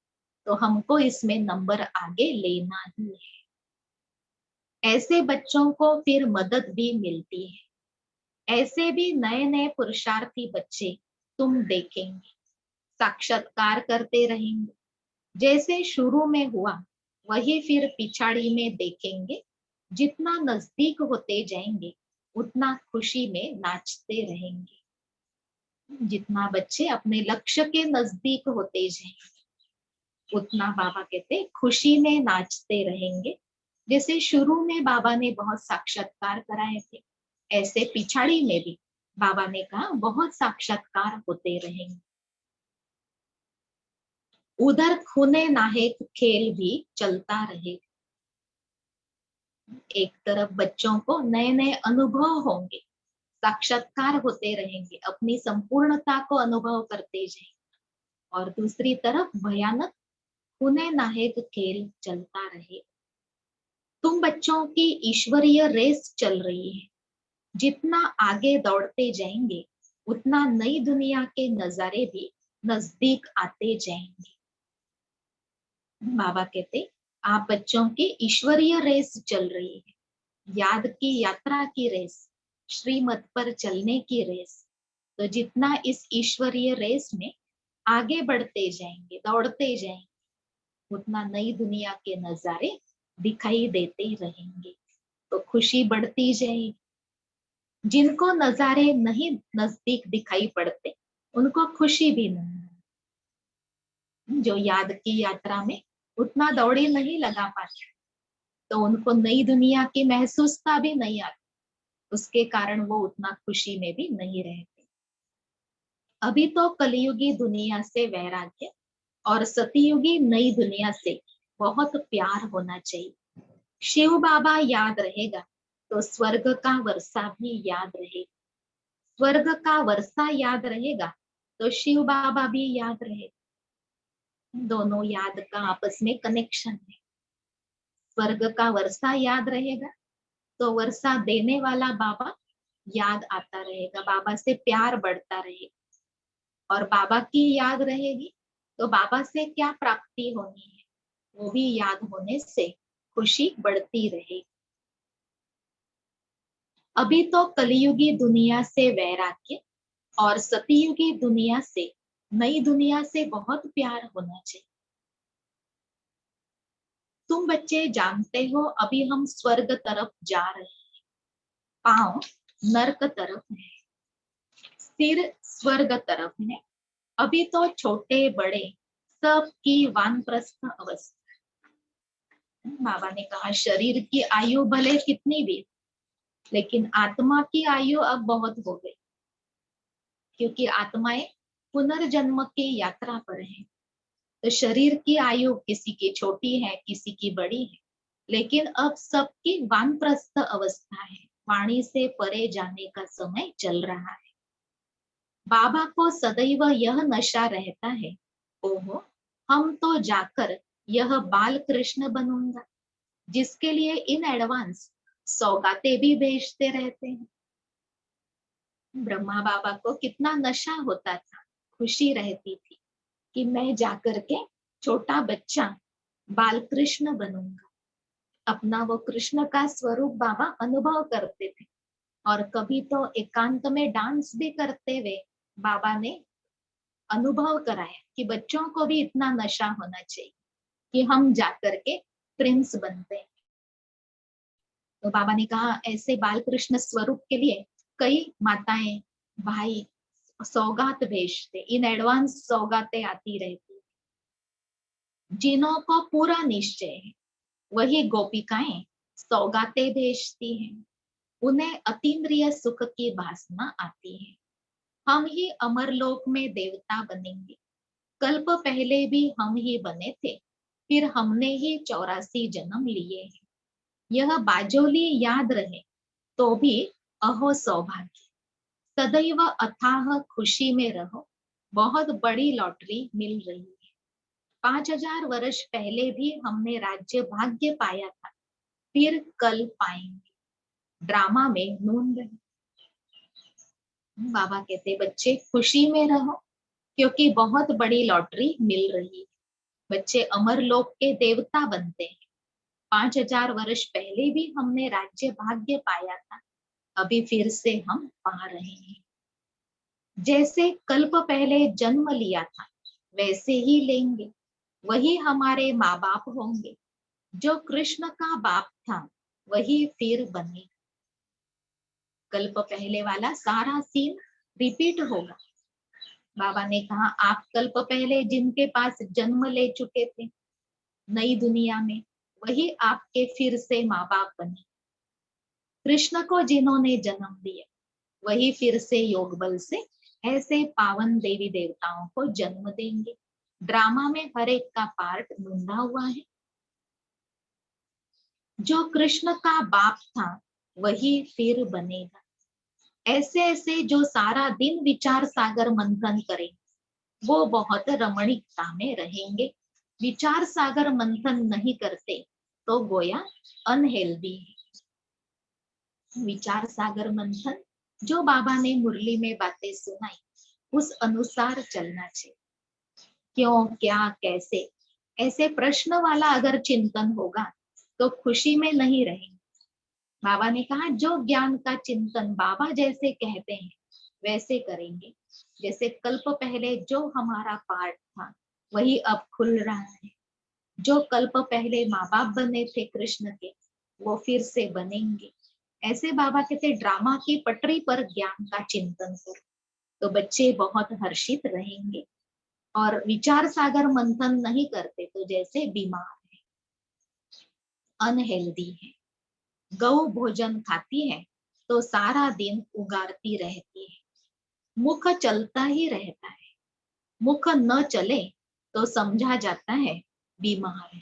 तो हमको इसमें नंबर आगे लेना ही है। ऐसे बच्चों को फिर मदद भी मिलती है। ऐसे भी नए नए पुरुषार्थी बच्चे तुम देखेंगे, साक्षात्कार करते रहेंगे। जैसे शुरू में हुआ वही फिर पिछाड़ी में देखेंगे। जितना नजदीक होते जाएंगे उतना खुशी में नाचते रहेंगे। जितना बच्चे अपने लक्ष्य के नजदीक होते जाएंगे उतना बाबा कहते खुशी में नाचते रहेंगे। जैसे शुरू में बाबा ने बहुत साक्षात्कार कराए थे, ऐसे पिछाड़ी में भी बाबा ने कहा बहुत साक्षात्कार होते रहेंगे। उधर खूने नाहेक खेल भी चलता रहे। एक तरफ बच्चों को नए नए अनुभव होंगे, साक्षात्कार होते रहेंगे, अपनी संपूर्णता को अनुभव करते जाएंगे, और दूसरी तरफ भयानक खूने नाहेक खेल चलता रहे। तुम बच्चों की ईश्वरीय रेस चल रही है। जितना आगे दौड़ते जाएंगे उतना नई दुनिया के नजारे भी नजदीक आते जाएंगे। बाबा कहते आप बच्चों की ईश्वरीय रेस चल रही है, याद की यात्रा की रेस, श्रीमत पर चलने की रेस। तो जितना इस ईश्वरीय रेस में आगे बढ़ते जाएंगे, दौड़ते जाएंगे, उतना नई दुनिया के नजारे दिखाई देते रहेंगे, तो खुशी बढ़ती जाएगी। जिनको नजारे नहीं नजदीक दिखाई पड़ते उनको खुशी भी नहीं। जो याद की यात्रा में उतना दौड़ी नहीं लगा पाते तो उनको नई दुनिया की महसूसता भी नहीं आती, उसके कारण वो उतना खुशी में भी नहीं रहते। अभी तो कलयुगी दुनिया से वैराग्य और सतयुगी नई दुनिया से बहुत प्यार होना चाहिए। शिव बाबा याद रहेगा तो स्वर्ग का वर्षा भी याद रहेगा, स्वर्ग का वर्षा याद रहेगा तो शिव बाबा भी याद रहेगा। दोनों याद का आपस में कनेक्शन है। स्वर्ग का वर्षा याद रहेगा तो वर्षा देने वाला बाबा याद आता रहेगा, बाबा से प्यार बढ़ता रहेगा। और बाबा की याद रहेगी तो बाबा से क्या प्राप्ति होनी है वो भी याद होने से खुशी बढ़ती रहेगी। अभी तो कलयुगी दुनिया से वैराग्य और सतयुगी दुनिया से नई दुनिया से बहुत प्यार होना चाहिए। तुम बच्चे जानते हो अभी हम स्वर्ग तरफ जा रहे हैं, पांव नरक तरफ है, सिर स्वर्ग तरफ है। अभी तो छोटे बड़े सबकी वानप्रस्थ अवस्था। बाबा ने कहा शरीर की आयु भले कितनी भी, लेकिन आत्मा की आयु अब बहुत हो गई, क्योंकि आत्माएं पुनर्जन्म की यात्रा पर है। तो शरीर की आयु किसी की छोटी है किसी की बड़ी है, लेकिन अब सबकी वानप्रस्थ अवस्था है, वाणी से परे जाने का समय चल रहा है। बाबा को सदैव यह नशा रहता है, ओहो हम तो जाकर यह बाल कृष्ण बनूंगा, जिसके लिए इन एडवांस सौगातें भी भेजते रहते हैं। ब्रह्मा बाबा को कितना नशा होता था, खुशी रहती थी कि मैं जाकर के छोटा बच्चा बाल कृष्ण बनूंगा। अपना वो कृष्ण का स्वरूप बाबा अनुभव करते थे और कभी तो एकांत में डांस भी करते हुए बाबा ने अनुभव कराया कि बच्चों को भी इतना नशा होना चाहिए कि हम जाकर के प्रिंस बनते हैं। तो बाबा ने कहा ऐसे बाल कृष्ण स्वरूप के लिए कई माताएं भाई सौगात भेजते, इन एडवांस सौगातें आती रहती। जिनों को पूरा निश्चय है वही गोपिकाएं सौगातें भेजती हैं, उन्हें अतीन्द्रिय सुख की वासना आती है। हम ही अमरलोक में देवता बनेंगे, कल्प पहले भी हम ही बने थे, फिर हमने ही 84 जन्म लिए हैं। यह बाजोली याद रहे तो भी अहो सौभाग्य, सदैव अथाह खुशी में रहो, बहुत बड़ी लॉटरी मिल रही है। 5000 वर्ष पहले भी हमने राज्य भाग्य पाया था, फिर कल पाएंगे, ड्रामा में नून रहे। बाबा कहते बच्चे खुशी में रहो क्योंकि बहुत बड़ी लॉटरी मिल रही है। बच्चे अमर लोक के देवता बनते हैं। 5000 वर्ष पहले भी हमने राज्य भाग्य पाया था, अभी फिर से हम पा रहे हैं। जैसे कल्प पहले जन्म लिया था वैसे ही लेंगे, वही हमारे माँ बाप होंगे। जो कृष्ण का बाप था वही फिर बनेगा। कल्प पहले वाला सारा सीन रिपीट होगा। बाबा ने कहा आप कल्प पहले जिनके पास जन्म ले चुके थे नई दुनिया में, वही आपके फिर से माँ बाप बने। कृष्ण को जिन्होंने जन्म दिया वही फिर से योग बल से ऐसे पावन देवी देवताओं को जन्म देंगे। ड्रामा में हर एक का पार्ट ढूंढा हुआ है। जो कृष्ण का बाप था वही फिर बनेगा। ऐसे ऐसे जो सारा दिन विचार सागर मंथन करें वो बहुत रमणीकता में रहेंगे। विचार सागर मंथन नहीं करते तो गोया अनहेल्दी है। विचार सागर मंथन जो बाबा ने मुरली में बातें सुनाई उस अनुसार चलना चाहिए। क्यों क्या कैसे ऐसे प्रश्न वाला अगर चिंतन होगा तो खुशी में नहीं रहेंगे। बाबा ने कहा जो ज्ञान का चिंतन बाबा जैसे कहते हैं वैसे करेंगे। जैसे कल्प पहले जो हमारा पार्ट था वही अब खुल रहा है। जो कल्प पहले माँ बाप बने थे कृष्ण के वो फिर से बनेंगे। ऐसे बाबा कहते ड्रामा की पटरी पर ज्ञान का चिंतन करो, तो बच्चे बहुत हर्षित रहेंगे। और विचार सागर मंथन नहीं करते तो जैसे बीमार है, अनहेल्दी है। गौ भोजन खाती है तो सारा दिन उगारती रहती है, मुख चलता ही रहता है, मुख न चले तो समझा जाता है बीमार है।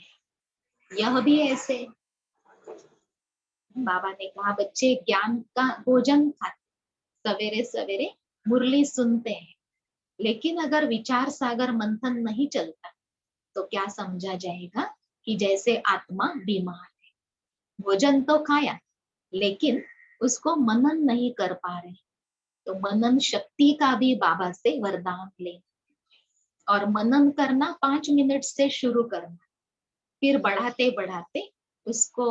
यह भी ऐसे बाबा ने कहा बच्चे ज्ञान का भोजन खाते, सवेरे सवेरे मुरली सुनते हैं, लेकिन अगर विचार सागर मंथन नहीं चलता तो क्या समझा जाएगा कि जैसे आत्मा बीमार है। भोजन तो खाया लेकिन उसको मनन नहीं कर पा रहे, तो मनन शक्ति का भी बाबा से वरदान ले। और मनन करना 5 मिनट से शुरू करना, फिर बढ़ाते बढ़ाते उसको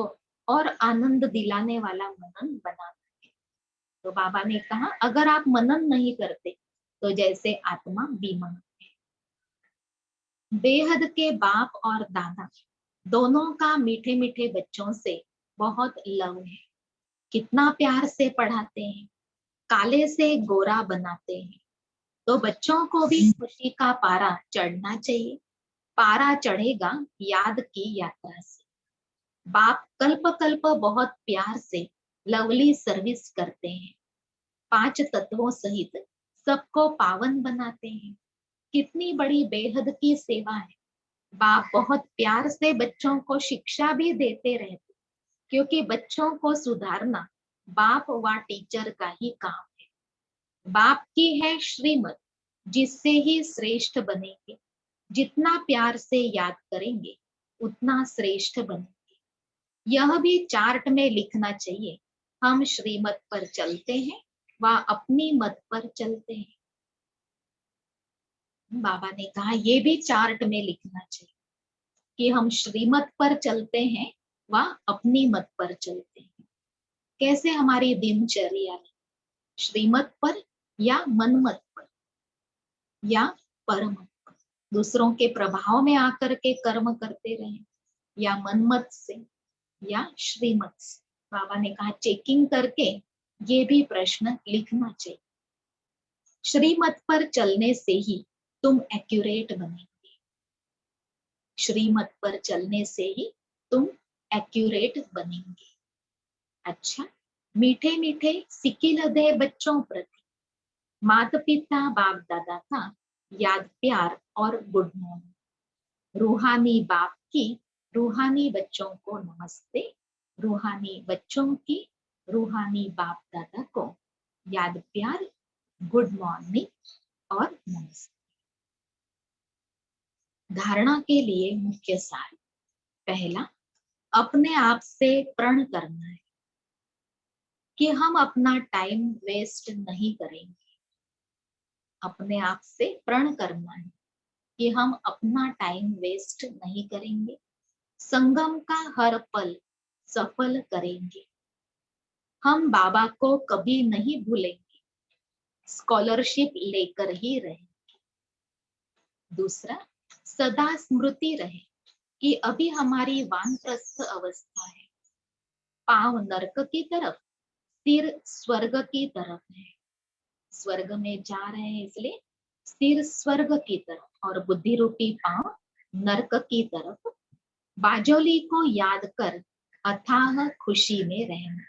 और आनंद दिलाने वाला मनन बनाना है। तो बाबा ने कहा अगर आप मनन नहीं करते तो जैसे आत्मा बीमार है। बेहद के बाप और दादा दोनों का मीठे मीठे बच्चों से बहुत लव है, कितना प्यार से पढ़ाते हैं, काले से गोरा बनाते हैं। तो बच्चों को भी खुशी का पारा चढ़ना चाहिए। पारा चढ़ेगा याद की यात्रा से। बाप कल्प कल्प बहुत प्यार से लवली सर्विस करते हैं, 5 तत्वों सहित सबको पावन बनाते हैं। कितनी बड़ी बेहद की सेवा है। बाप बहुत प्यार से बच्चों को शिक्षा भी देते रहते, क्योंकि बच्चों को सुधारना बाप व टीचर का ही काम है। बाप की है श्रीमत, जिससे ही श्रेष्ठ बनेंगे। जितना प्यार से याद करेंगे उतना श्रेष्ठ बनेंगे। यह भी चार्ट में लिखना चाहिए, हम श्रीमत पर चलते हैं व अपनी मत पर चलते हैं। बाबा ने कहा ये भी चार्ट में लिखना चाहिए कि हम श्रीमत पर चलते हैं व अपनी मत पर चलते हैं। कैसे हमारी दिनचर्या श्रीमत पर या मनमत पर या परमत पर, दूसरों के प्रभाव में आकर के कर्म करते रहे या मनमत से या श्रीमत से। बाबा ने कहा चेकिंग करके ये भी प्रश्न लिखना चाहिए। श्रीमत पर चलने से ही तुम एक्यूरेट बनेंगे। श्रीमत पर चलने से ही तुम एक्यूरेट बनेंगे। अच्छा, मीठे मीठे सिकिल दे बच्चों प्रति माता पिता बाप दादा का याद प्यार और गुड मॉर्निंग। रूहानी बाप की रूहानी बच्चों को नमस्ते, रूहानी बच्चों की रूहानी बाप दादा को याद प्यार, गुड मॉर्निंग और नमस्ते। धारणा के लिए मुख्य सार। पहला, अपने आप से प्रण करना है कि हम अपना टाइम वेस्ट नहीं करेंगे। अपने आप से प्रण करना है कि हम अपना टाइम वेस्ट नहीं करेंगे, संगम का हर पल सफल करेंगे। हम बाबा को कभी नहीं भूलेंगे, स्कॉलरशिप लेकर ही रहेंगे। दूसरा, सदा स्मृति रहे कि अभी हमारी वानप्रस्थ अवस्था है, पांव नरक की तरफ, सिर स्वर्ग की तरफ है। स्वर्ग में जा रहे हैं इसलिए सिर स्वर्ग की तरफ और बुद्धि रूपी पांव नरक की तरफ। बाजोली को याद कर अथाह खुशी में रहना।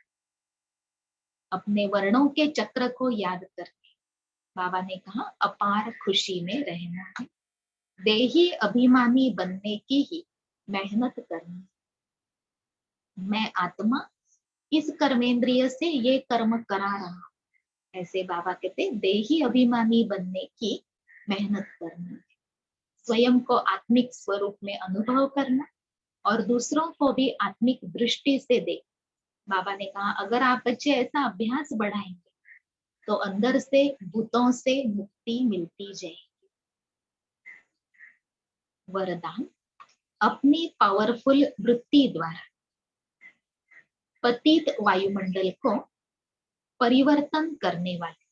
अपने वर्णों के चक्र को याद करके बाबा ने कहा अपार खुशी में रहना है। देही अभिमानी बनने की ही मेहनत करनी। मैं आत्मा इस कर्मेंद्रिय से ये कर्म करा रहा हूं, ऐसे बाबा कहते देही अभिमानी बनने की मेहनत करना। स्वयं को आत्मिक स्वरूप में अनुभव करना और दूसरों को भी आत्मिक दृष्टि से देख। बाबा ने कहा अगर आप बच्चे ऐसा अभ्यास बढ़ाएंगे तो अंदर से भूतों से मुक्ति मिलती जाएगी। वरदान, अपनी पावरफुल वृत्ति द्वारा पतित वायुमंडल को परिवर्तन करने वाले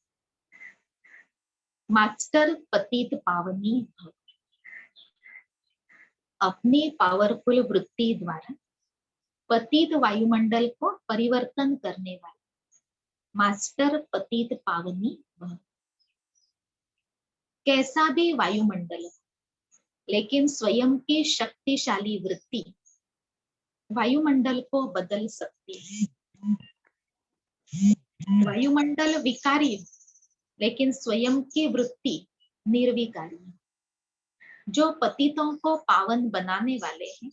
मास्टर पतित पावनी भव। अपनी पावरफुल वृत्ति द्वारा पतित वायुमंडल को परिवर्तन करने वाले मास्टर पतित पावनी वह। कैसा भी वायुमंडल हो, लेकिन स्वयं की शक्तिशाली वृत्ति वायुमंडल को बदल सकती है। वायुमंडल विकारी हो, लेकिन स्वयं की वृत्ति निर्विकारी है। जो पतितों को पावन बनाने वाले हैं,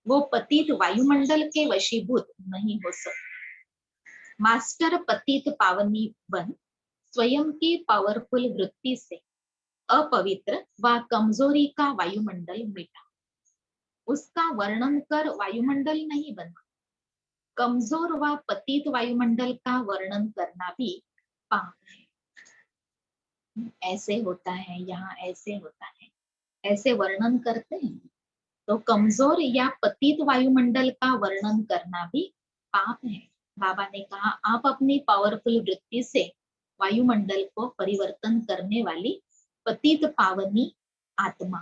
वो पतित वायुमंडल के वशीभूत नहीं हो सकते। मास्टर पतित पावनी बन स्वयं की पावरफुल वृत्ति से अपवित्र व कमजोरी का वायुमंडल मिटा। उसका वर्णन कर वायुमंडल नहीं बना। कमजोर व पतित वायुमंडल का वर्णन करना भी पाप है। ऐसे होता है, यहाँ ऐसे होता है, ऐसे वर्णन करते हैं, तो कमजोर या पतित वायुमंडल का वर्णन करना भी पाप है। बाबा ने कहा आप अपनी पावरफुल वृत्ति से वायुमंडल को परिवर्तन करने वाली पतित पावनी आत्मा।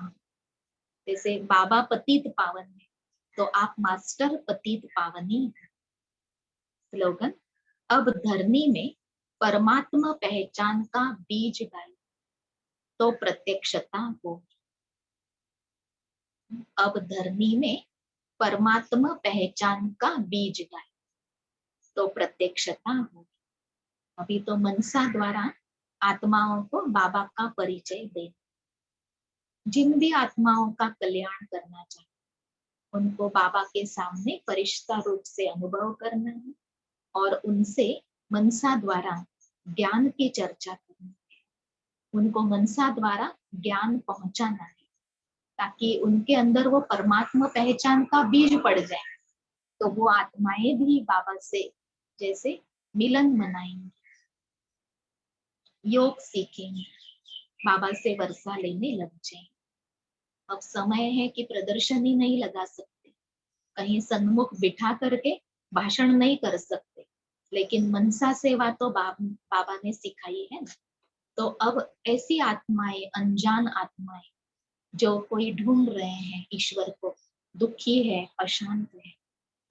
जैसे बाबा पतित पावन है, तो आप मास्टर पतित पावनी। स्लोगन, अब धरनी में परमात्मा पहचान का बीज डाल तो प्रत्यक्षता हो। अब धरनी में परमात्मा पहचान का बीज डाल तो प्रत्यक्षता हो। अभी तो मनसा द्वारा आत्माओं को बाबा का परिचय दे। जिन भी आत्माओं का कल्याण करना चाहे, उनको बाबा के सामने फरिश्ता रूप से अनुभव करना है और उनसे मनसा द्वारा ज्ञान की चर्चा करनी है। उनको मनसा द्वारा ज्ञान पहुंचाना है, ताकि उनके अंदर वो परमात्मा पहचान का बीज पड़ जाए, तो वो आत्माएं भी बाबा से जैसे मिलन मनाएंगे, योग सीखेंगे, बाबा से वर्षा लेने लग जाएंगे। अब समय है कि प्रदर्शनी नहीं लगा सकते, कहीं सन्मुख बिठा करके भाषण नहीं कर सकते, लेकिन मनसा सेवा तो बाबा ने सिखाई है ना। तो अब ऐसी आत्माएं, अनजान आत्माएं जो कोई ढूंढ रहे हैं ईश्वर को, दुखी है, अशांत है,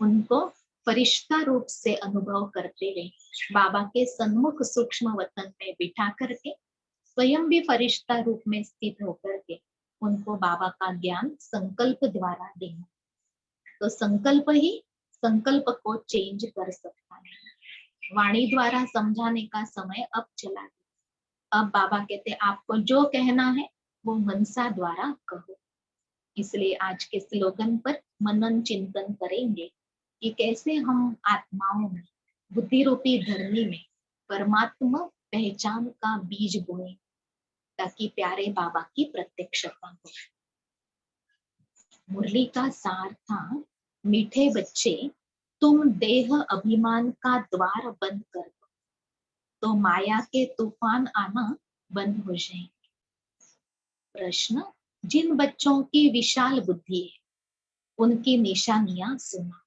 उनको फरिश्ता रूप से अनुभव करते हुए बाबा के सन्मुख सूक्ष्म वतन में बिठा करके स्वयं भी फरिश्ता रूप में स्थित होकर के उनको बाबा का ज्ञान संकल्प द्वारा देना। तो संकल्प ही संकल्प को चेंज कर सकता है। वाणी द्वारा समझाने का समय अब चला गया। अब बाबा कहते आपको जो कहना है वो मनसा द्वारा कहो। इसलिए आज के स्लोगन पर मनन चिंतन करेंगे कि कैसे हम आत्माओं में, बुद्धि रूपी धरनी में परमात्मा पहचान का बीज बोए, ताकि प्यारे बाबा की प्रत्यक्षता हो। मुरली का सार था, मीठे बच्चे तुम देह अभिमान का द्वार बंद कर दो, तो माया के तूफान आना बंद हो जाएंगे। प्रश्न, जिन बच्चों की विशाल बुद्धि है उनकी निशानियां सुना।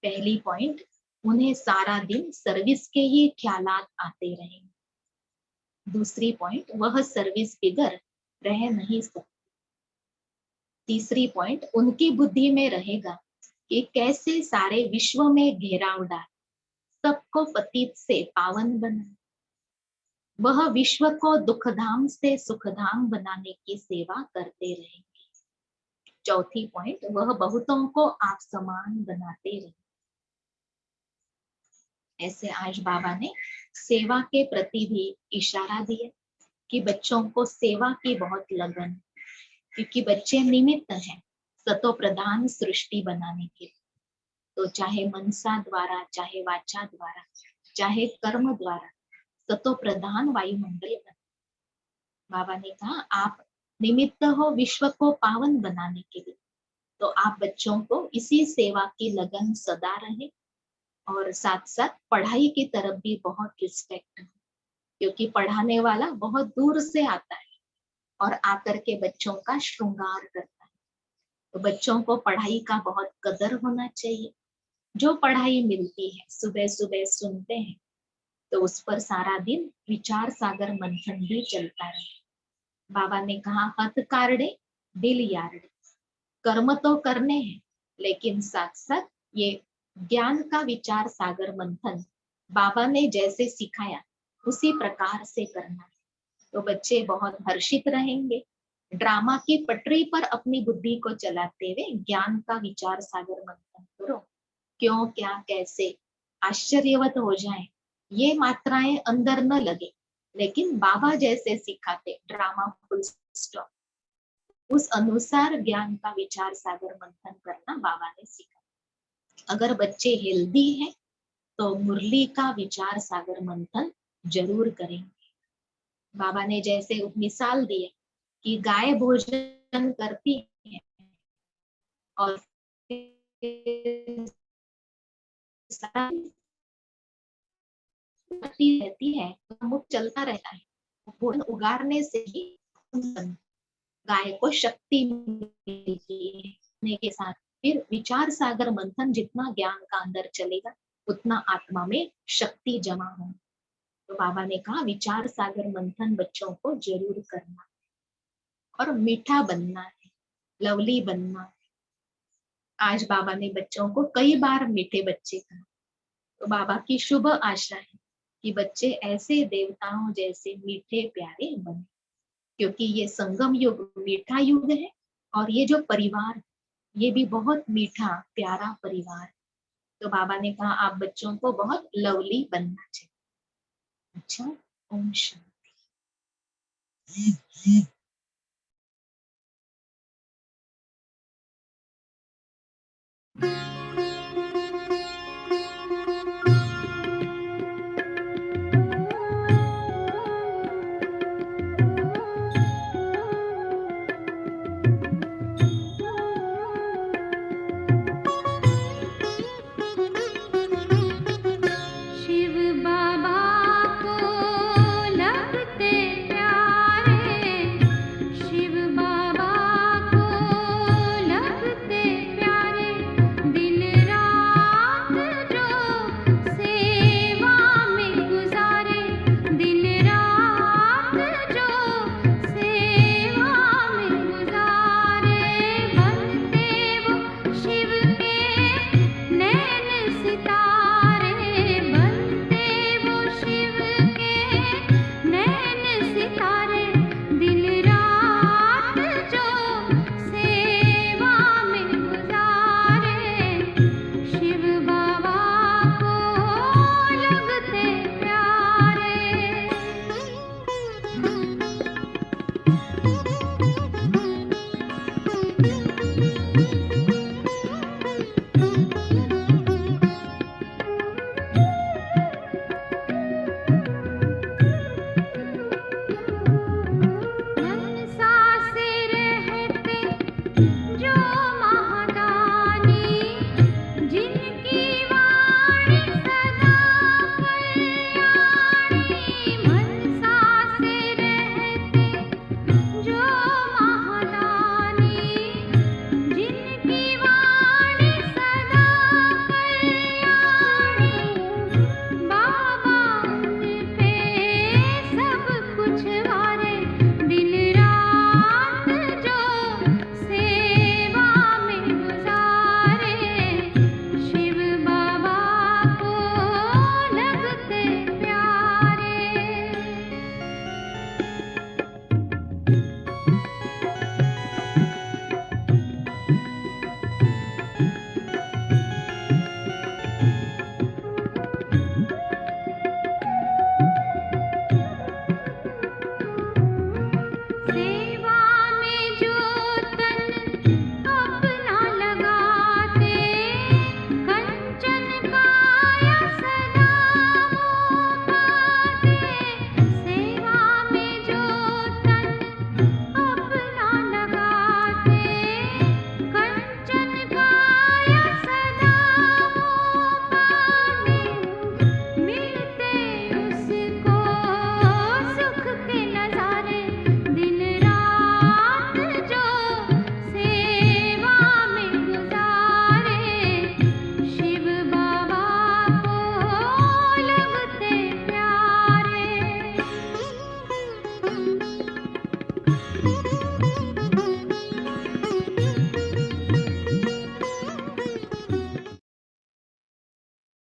पहली पॉइंट, उन्हें सारा दिन सर्विस के ही ख्यालात आते रहेंगे। दूसरी पॉइंट, वह सर्विस बिगर रह नहीं सकते। तीसरी पॉइंट, उनकी बुद्धि में रहेगा कि कैसे सारे विश्व में घेराव डाल, सबको पतित से पावन बना। वह विश्व को दुखधाम से सुखधाम बनाने की सेवा करते रहेंगे। चौथी पॉइंट, वह बहुतों को आप समान बनाते रहेंगे। ऐसे आज बाबा ने सेवा के प्रति भी इशारा दिया कि बच्चों को सेवा की बहुत लगन, क्योंकि बच्चे निमित्त हैं सतो प्रधान सृष्टि बनाने के। तो चाहे मनसा द्वारा, चाहे वाचा द्वारा, चाहे कर्म द्वारा सतो प्रधान वायुमंडल बना। बाबा ने कहा आप निमित्त हो विश्व को पावन बनाने के लिए, तो आप बच्चों को इसी सेवा की लगन सदा रहे और साथ साथ पढ़ाई की तरफ भी बहुत रिस्पेक्ट हो, क्योंकि पढ़ाने वाला बहुत दूर से आता है और आकर के बच्चों का श्रृंगार करता है। तो बच्चों को पढ़ाई का बहुत कदर होना चाहिए। जो पढ़ाई मिलती है सुबह सुबह सुनते हैं, तो उस पर सारा दिन विचार सागर मंथन भी चलता रहे। बाबा ने कहा हथ कारड़े दिल यारड़े, कर्म तो करने हैं, लेकिन साथ साथ ये ज्ञान का विचार सागर मंथन बाबा ने जैसे सिखाया उसी प्रकार से करना है, तो बच्चे बहुत हर्षित रहेंगे। ड्रामा की पटरी पर अपनी बुद्धि को चलाते हुए ज्ञान का विचार सागर मंथन करो। क्यों, क्या, कैसे, आश्चर्यवत हो जाए, ये मात्राएं अंदर न लगे, लेकिन बाबा जैसे सिखाते, ड्रामा फुल स्टॉप, उस अनुसार ज्ञान का विचार सागर मंथन करना बाबा ने सिखाया। अगर बच्चे हेल्दी हैं तो मुरली का विचार सागर मंथन जरूर करेंगे। बाबा ने जैसे मिसाल दी है कि गाय भोजन करती है और रहती है तो मुख चलता रहता है, भोजन उगारने से ही गाय को शक्ति मिलती है के साथ। फिर विचार सागर मंथन, जितना ज्ञान का अंदर चलेगा उतना आत्मा में शक्ति जमा हो। तो बाबा ने कहा विचार सागर मंथन बच्चों को जरूर करना है और मीठा बनना है, लवली बनना है। आज बाबा ने बच्चों को कई बार मीठे बच्चे कहा, तो बाबा की शुभ आशा है कि बच्चे ऐसे देवताओं जैसे मीठे प्यारे बने, क्योंकि ये संगम युग मीठा युग है और ये जो परिवार, ये भी बहुत मीठा प्यारा परिवार है। तो बाबा ने कहा आप बच्चों को बहुत लवली बनना चाहिए। अच्छा, ओम शांति।